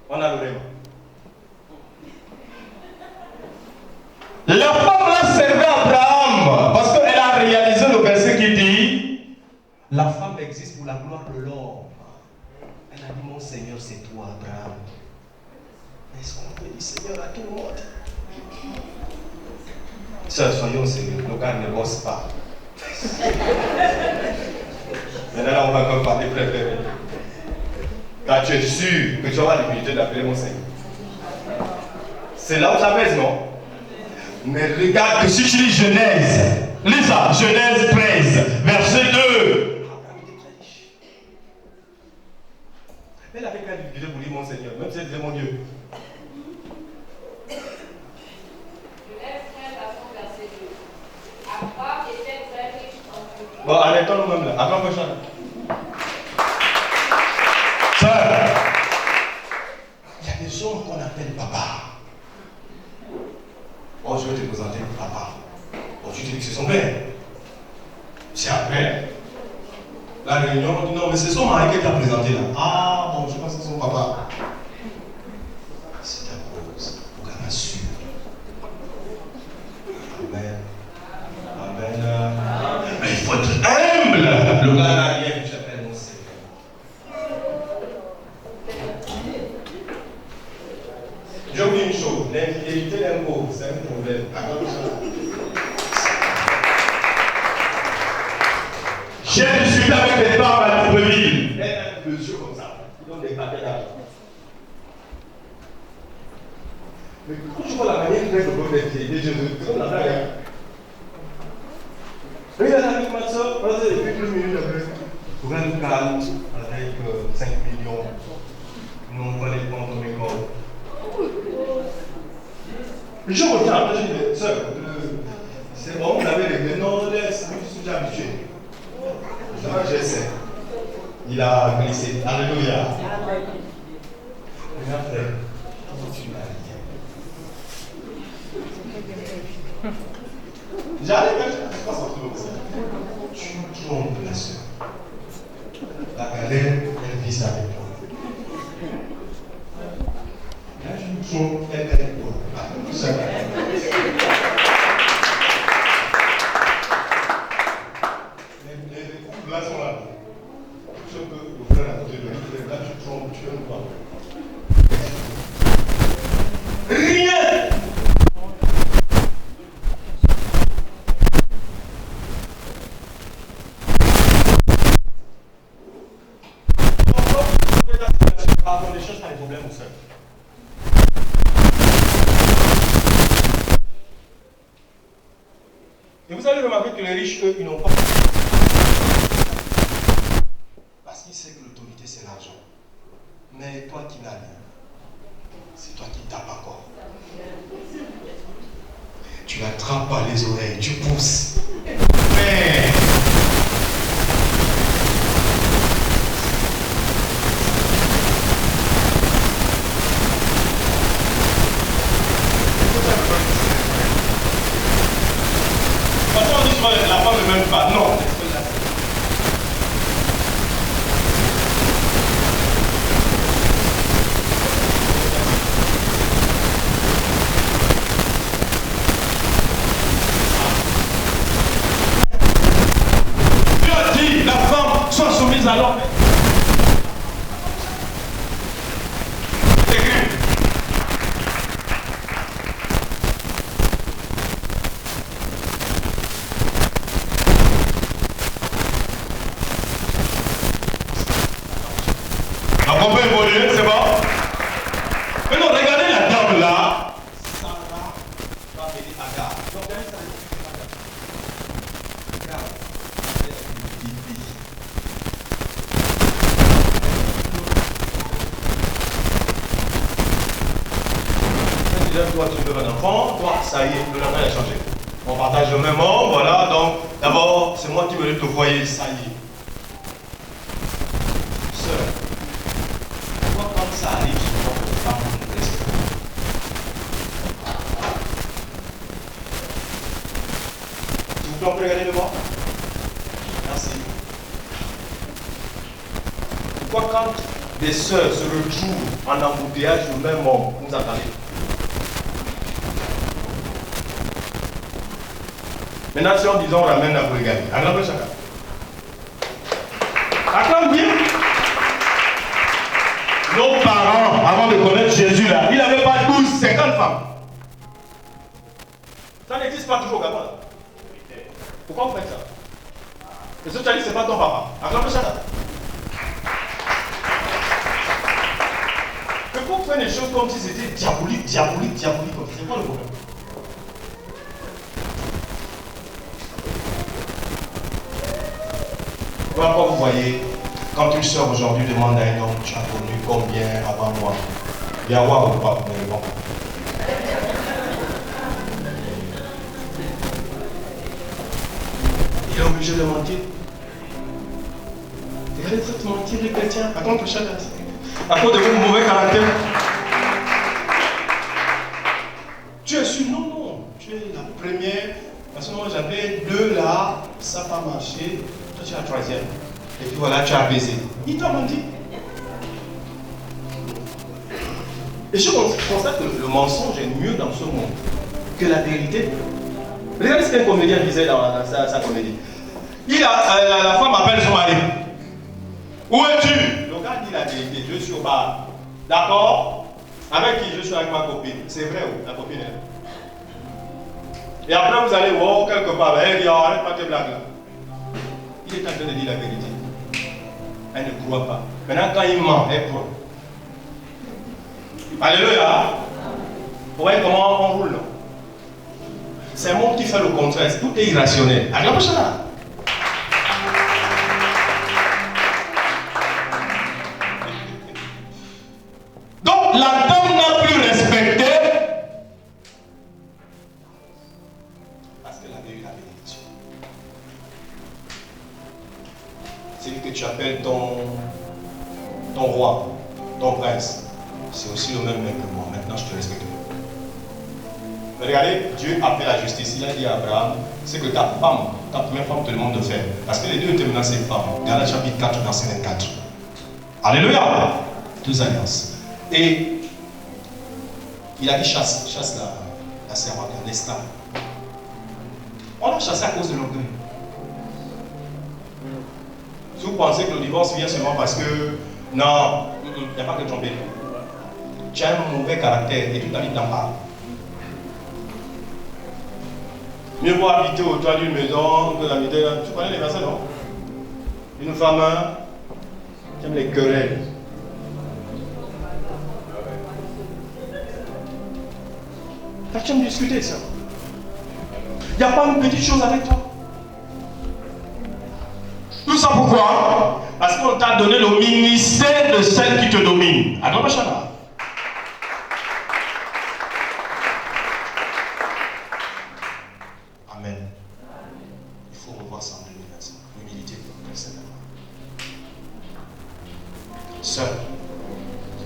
on a le rêve. La femme l'a servi à Abraham parce qu'elle a réalisé le verset qui dit la femme existe pour la gloire de l'homme. Elle a dit mon Seigneur c'est toi Abraham. Est-ce qu'on peut dire Seigneur à tout le monde? Sœur, soyons sérieux, nos gars ne bossent pas. Maintenant on va encore parler préféré. Quand tu es sûr que tu auras l'humilité d'appeler mon Seigneur. C'est là où ça pèse, non? Mais regarde que si tu lis Genèse, lis ça, Genèse 13, verset 2. Elle avait qu'à l'humilité pour dire mon Seigneur, même si elle disait mon Dieu. Genèse 13 à son verset 2. Abraham était très riche en tout. Bon, arrêtons nous-mêmes là. Avant que je Sœur, il y a des hommes qu'on appelle papa. Oh, je vais te présenter papa. Oh, tu te dis que c'est son père. C'est après. La réunion, on dit non, mais c'est son mari qui t'a présenté là. Ah, bon, je pense que c'est son papa. C'est ta cause, pour qu'elle m'assure. Amen. Amen. Mais il faut être humble. Le gars n'a rien que j'appelle mon Seigneur. Je vous dis une chose, l'infidélité d'un pauvre, c'est un problème. J'ai discuté avec des femmes à Libreville. Elles ont un monsieur comme ça. Ils ont des paquets d'argent. Mais quand tu vois la manière qu'il fait de prendre des vieilles, des jeunes, comme la blague. Regarde avec ma soeur, vas-y, depuis plus minutes après. Pour un calme, avec 5 millions, nous on va les prendre dans mes corps. Je reviens après, je dis, mais soeur, c'est bon, vous avez réglé. Non, laisse, je suis déjà habitué. J'essaie. Il a glissé. Alléluia. Regarde, frère. Tu n'as rien. J'arrive, je ne sais pas sortir comme ça. Tu trompes la soeur. La galère, elle vit ça avec toi. Là, je me trompe, elle est avec toi. Tout ça. Là, sont là. Je peux vous faire la côté de lui. Là, tu trompes, tu n'aimes pas. Rien! Pardon, les choses, pas les problèmes au sein. Et vous avez remarqué que les riches, eux, ils n'ont pas. Parce qu'ils savent que l'autorité, c'est l'argent. Mais toi qui n'as rien, c'est toi qui tapes encore. Tu attrapes par les oreilles, tu pousses. Mais. La femme ne m'aime pas, non. Dieu a dit, la femme soit soumise à l'homme. On peut évoluer, c'est bon? Mais non, regardez la table là. Sarah va venir à Agar. Donc, regardez ça. Regarde. déjà toi tu veux un enfant, toi ça y est, le enfant a changé. On partage le même homme, voilà, donc d'abord c'est moi qui me lève le foyer, ça y est. Sœur, pourquoi quand ça arrive sur votre femme, vous ne restez pas? S'il vous plaît, on peut regarder devant? Merci. Pourquoi quand des sœurs se retrouvent en embouteillage au même homme, vous entendez? Maintenant, si on dit on ramène la polygamie, acclame chacun. Acclame bien. Nos parents, avant de connaître Jésus là, il n'avait pas 12, 50 femmes. Ça n'existe pas toujours au Gabon là. Pourquoi vous faites ça? Le socialiste, ce n'est pas ton papa. Acclame chacun. Pourquoi vous faites des choses comme si c'était diabolique, diabolique, diabolique comme ça? C'est quoi le problème? Voilà pourquoi vous voyez, quand une soeur aujourd'hui demande à un homme, tu as connu combien avant moi? Viens voir ou pas, mais bon. Il est obligé de mentir. Regardez cette mentir les chrétiens, à contre chacun. À cause de vos mauvais caractère. Tu es sûr? Non, non. Tu es la première. Parce que moi j'avais 2 là, ça n'a pas marché. Toi tu es la 3e. Et puis voilà, tu as baisé. Il t'a menti. Et je constate que le mensonge est mieux dans ce monde que la vérité. Regardez ce qu'un comédien disait dans sa comédie. La femme appelle son mari. Où es-tu? Le gars dit la vérité, je suis au bar. D'accord? Avec qui? Je suis avec ma copine. C'est vrai ou la copine est? Et après vous allez voir quelque part. Elle dit, oh, arrête pas tes blagues là. Il est en train de dire la vérité. Elle ne croit pas. Maintenant quand il ment, elle croit. Alléluia. Vous voyez comment on roule là? C'est un monde qui fait le contraire. Tout est irrationnel. Alléluia. Donc la dame n'a plus respecté parce qu'elle avait eu la bénédiction. Celui que tu appelles ton roi, ton prince, c'est aussi le même mec que moi. Maintenant je te respecte. Mais regardez, Dieu a fait la justice. Il a dit à Abraham, c'est que ta première femme te demande de faire. Parce que les deux étaient maintenant ses femmes. Galates chapitre 4, verset 24. Alléluia. 2 alliances. Et il a dit chasse la servante, l'esclave. On l'a chassé à cause de l'orgueil. Si vous pensez que le divorce vient seulement parce que non, il n'y a pas que tromper. Tu as un mauvais caractère et toute ta vie t'en parle. Mieux vaut habiter au toit d'une maison que d'habiter là. Tu connais les versets, non? Une femme qui aime les querelles. Tu aimes discuter de ça. Il n'y a pas une petite chose avec toi. Tout ça pourquoi? Parce qu'on t'a donné le ministère de celle qui te domine. Attends, pas Chana. Amen. Il faut revoir ça en 2025. L'humilité pour le Seigneur. Sœur,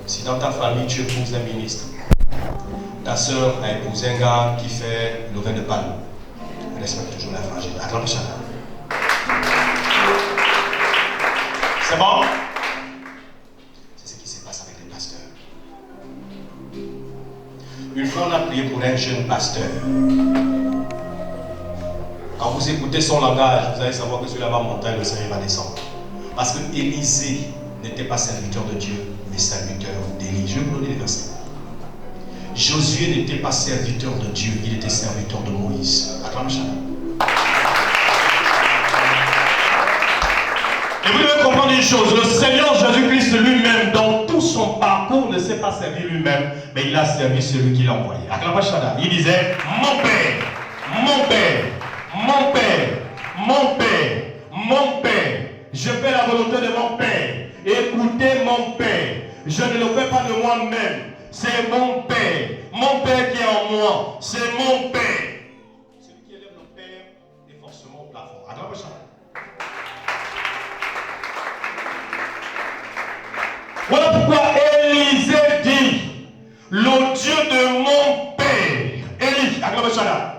si dans ta famille tu épouses un ministre, ta sœur a épousé un gars qui fait le vin de palme, respecte toujours la frangine. Acclame chacun. C'est bon? C'est ce qui se passe avec les pasteurs. Une fois on a prié pour un jeune pasteur. Quand vous écoutez son langage, vous allez savoir que sur la montagne, le Seigneur va descendre. Parce que Élisée n'était pas serviteur de Dieu, mais serviteur d'Élie. Je vais vous donner les versets. Josué n'était pas serviteur de Dieu, il était serviteur de Moïse. Acclame chacun. Et vous devez comprendre une chose, le Seigneur Jésus-Christ lui-même, dans tout son parcours, ne s'est pas servi lui-même, mais il a servi celui qui l'a envoyé. Acclame chacun. Il disait, mon Père, mon Père, mon Père, mon Père, mon Père, je fais la volonté de mon Père. Écoutez mon Père, je ne le fais pas de moi-même. c'est mon Père. Mon Père qui est en moi, c'est mon Père. Celui qui élève le Père est forcément au plafond. Acclamez ça. Voilà pourquoi Élisée dit, le Dieu de mon Père. Élie, acclamez ça là.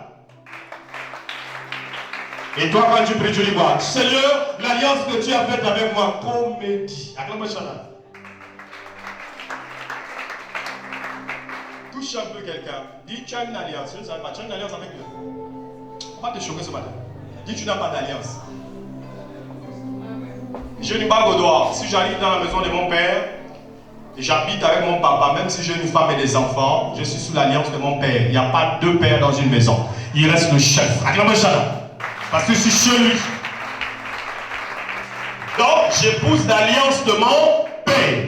Et toi, quand tu pries, tu dis quoi? Seigneur, l'alliance que tu as faite avec moi, comme me dit. Acclamez ça là. Touche un peu quelqu'un. Dis, tu as une alliance. Je ne sais pas, tu as une alliance avec Dieu. Pas te choquer ce matin. Dis, tu n'as pas d'alliance. Je ne bague au doigt. Si j'arrive dans la maison de mon père, et j'habite avec mon papa, même si j'ai une femme et des enfants, je suis sous l'alliance de mon père. Il n'y a pas deux pères dans une maison. Il reste le chef. Acclamez ça là. Parce que je suis chez lui. Donc, j'épouse l'alliance de mon père.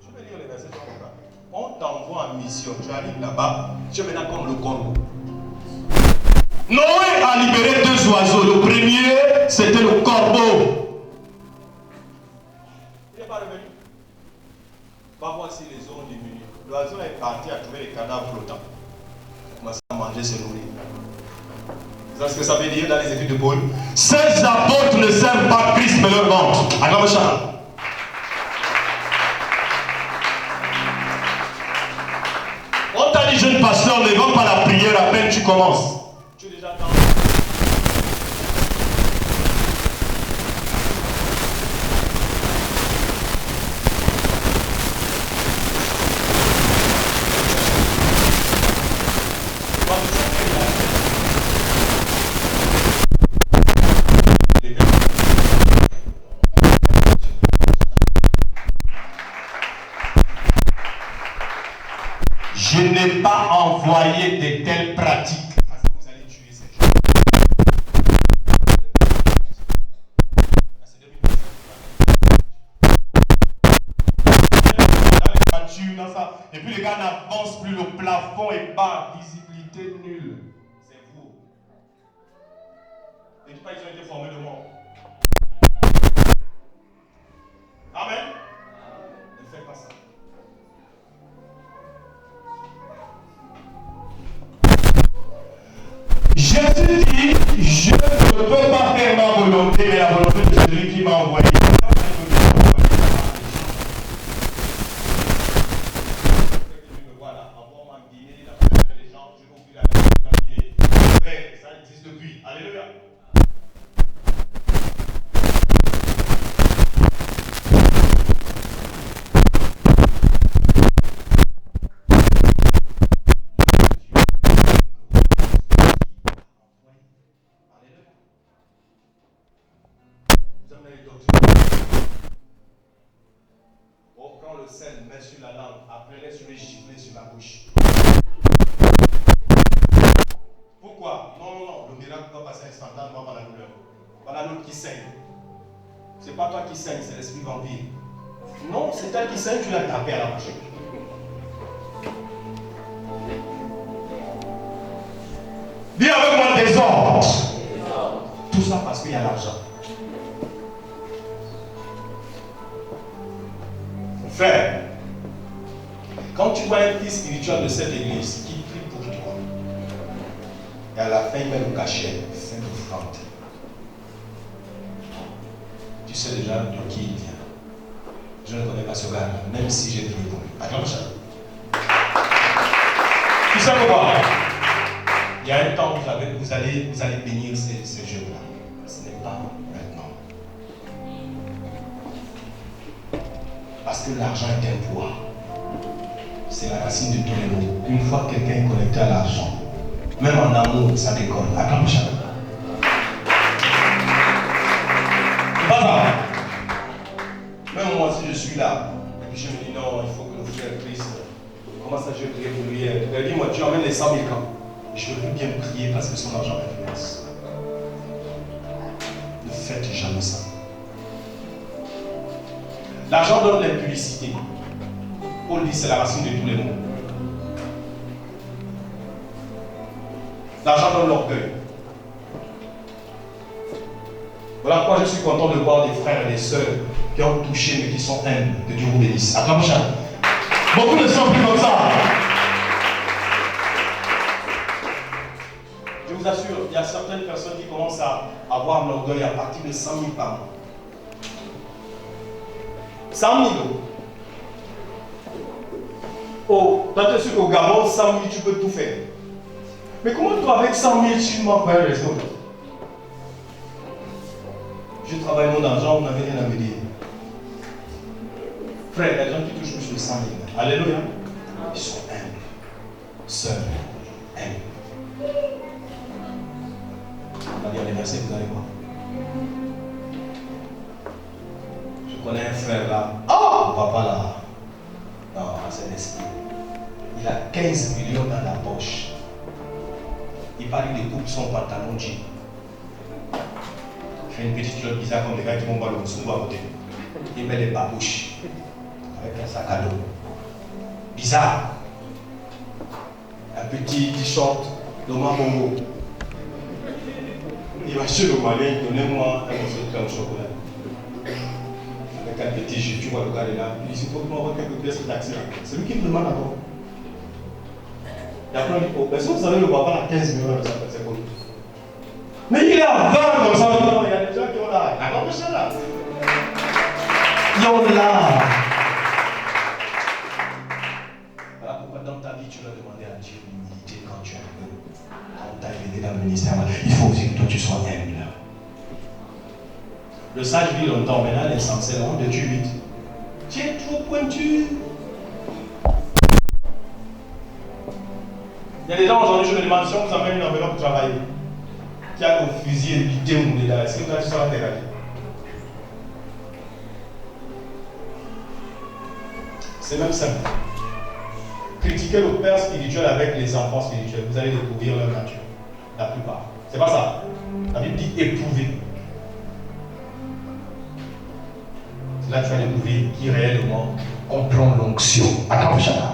Je vais lire les versets comme ça. On t'envoie en mission. Tu arrives là-bas, tu es maintenant comme le corbeau. Noé a libéré deux oiseaux. Le premier, c'était le corbeau. Il n'est pas revenu. Va voir si les eaux ont diminué. L'oiseau est parti à trouver les cadavres flottants. Il a commencé à manger, se nourrir. Vous savez ce que ça veut dire dans les écrits de Paul? 16 apôtres ne servent pas Christ mais leur ventre. Acclamez ça. On t'a dit, jeune pasteur, ne va pas la prière à peine tu commences. Tu es déjà dans. Je n'ai pas envoyé de telles pratiques. Parce que vous allez tuer ces gens. Dans les voitures, dans ça. Et puis les gars n'avancent plus, le plafond est bas, visibilité nulle. C'est vous. Ne dites pas qu'ils ont été formés de mort. Amen. Ne faites pas ça. Jésus dit, je ne peux pas faire ma volonté, mais la volonté de celui qui m'a envoyé. Voilà, avant ma Guinée, il a fait les gens, je vais ouvrir la Guinée. Ouais, ça existe depuis. Alléluia. Oh, quand le sel met sur la langue, apprenez sur les gifler sur la bouche. Pourquoi? Non, le miracle doit passer instantanément par la douleur. Voilà l'autre qui saigne. C'est pas toi qui saigne, c'est l'esprit vampire. Non, c'est elle qui saigne, tu l'as tapé à la bouche. Dis avec moi désordre. Tout ça parce qu'il y a l'argent. Frère, quand tu vois un fils spirituel de cette église qui prie pour toi, et à la fin il met le cachet, fait l'offrande, tu sais déjà de qui il vient. Je ne connais pas ce gars, même si j'ai prié pour lui. Acclame ça. Tu sais pourquoi? Il y a un temps où vous allez bénir ces jeunes-là. Ce n'est pas maintenant. Parce que l'argent est un poids. C'est la racine de tous les maux. Une fois que quelqu'un est connecté à l'argent, même en amour, ça décolle. Acclame ça. C'est pas ça. Même moi, si je suis là, et puis je me dis non, il faut que le frère Christ, comment ça je vais prier pour lui? Elle dit, moi, tu emmènes les 100 000 camps. Je veux bien prier parce que son argent m'influence. Ne faites jamais ça. L'argent donne l'impudicité. Paul dit c'est la racine de tous les maux. L'argent donne l'orgueil. Voilà pourquoi je suis content de voir des frères et des sœurs qui ont touché mais qui sont humbles. Que Dieu vous bénisse. Acclamation. Beaucoup ne sont plus comme ça. Je vous assure, il y a certaines personnes qui commencent à avoir un orgueil à partir de 100 000 par mois. 100 000. Oh, toi tu es sûr qu'au Gabon, 100 000 tu peux tout faire. Mais comment toi avec 100 000 tu m'as pas un resto? Je travaille mon argent, on n'avait rien à me dire. Frère, les gens qui touchent plus de 100 000. Alléluia. Ils sont humbles. Sœurs, humbles. On va lire les versets, vous allez voir. Je connais un frère là. Oh, papa là. Non, c'est l'esprit. Il a 15 millions dans la poche. Il parle de coupe son pantalon jean. Il fait une petite culotte bizarre comme les gars qui vont voir le moussou à côté. Il met des babouches avec un sac à dos. Bizarre. Un petit t-shirt de Bongo. Il va chez le Malien, il donnait-moi un morceau de pain au chocolat. Avec un petit jus, tu vois le gars là. Il dit, il faut que je m'envoie quelques pièces de taxi. C'est lui qui me demande d'abord. Et après, on dit, oh, est-ce que vous savez, le papa a 15 millions, c'est quoi? Mais il est à 20 comme ça. Non, il y a des gens qui ont là. Ah, non, c'est là. Ils ont là. Voilà pourquoi dans ta vie, tu dois demander à Dieu l'humilité quand tu es un peu. Quand tu as aidé dans le ministère, il faut aussi que toi tu sois humble. Le sage vit longtemps, maintenant l'insensé, on de Dieu vite. Tu es trop pointu. Il y a des gens aujourd'hui, je me demande si on vous amène une enveloppe pour travailler, qui a un fusil et l'idée où on est là, est-ce que vous allez sur la terre? C'est même simple. Critiquez le père spirituel avec les enfants spirituels, vous allez découvrir leur nature. La plupart. C'est pas ça. La Bible dit éprouver. C'est là que tu vas découvrir qui réellement comprend l'onction. Attends, chacun.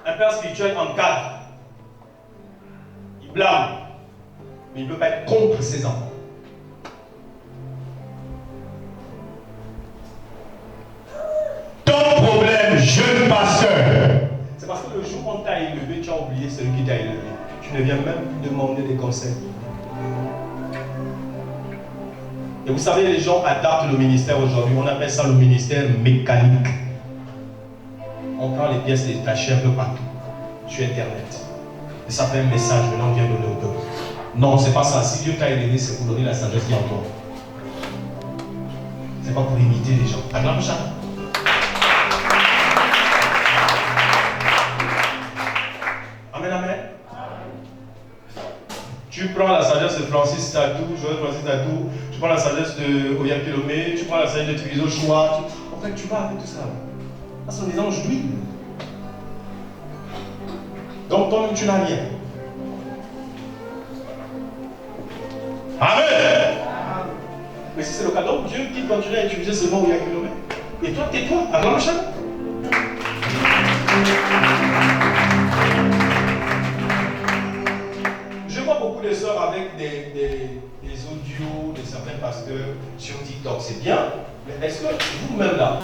Un père spirituel encadre. Il blâme. Mais il ne peut pas être contre ses enfants. Ton problème, jeune pasteur, c'est parce que le jour où on t'a élevé, tu as oublié celui qui t'a élevé. Tu ne viens même plus demander des conseils. Et vous savez, les gens adaptent le ministère aujourd'hui. On appelle ça le ministère mécanique. On prend les pièces détachées un peu partout, sur Internet. Et ça fait un message, maintenant on vient donner au peuple. Non, c'est pas ça. Si Dieu t'a élevé, c'est pour donner la sagesse qui est en toi. C'est pas pour imiter les gens. Acclame ça. Amen, amen. Tu prends la sagesse de Francis Tatou, Joël Francis Tatou, tu prends la sagesse de Oyakilomé, tu prends la sagesse de Tiviso Choua. En fait, tu vas avec tout ça. Parce qu'on est en jouit. Donc toi-même, tu n'as rien. Amen. Mais si c'est le cas, donc Dieu qui continue à utiliser ce mot Oyakilomé. Et toi, tais-toi. Acclame ça. Je vois beaucoup de sœurs avec des audios de certains pasteurs sur TikTok, c'est bien, mais est-ce que vous-même là,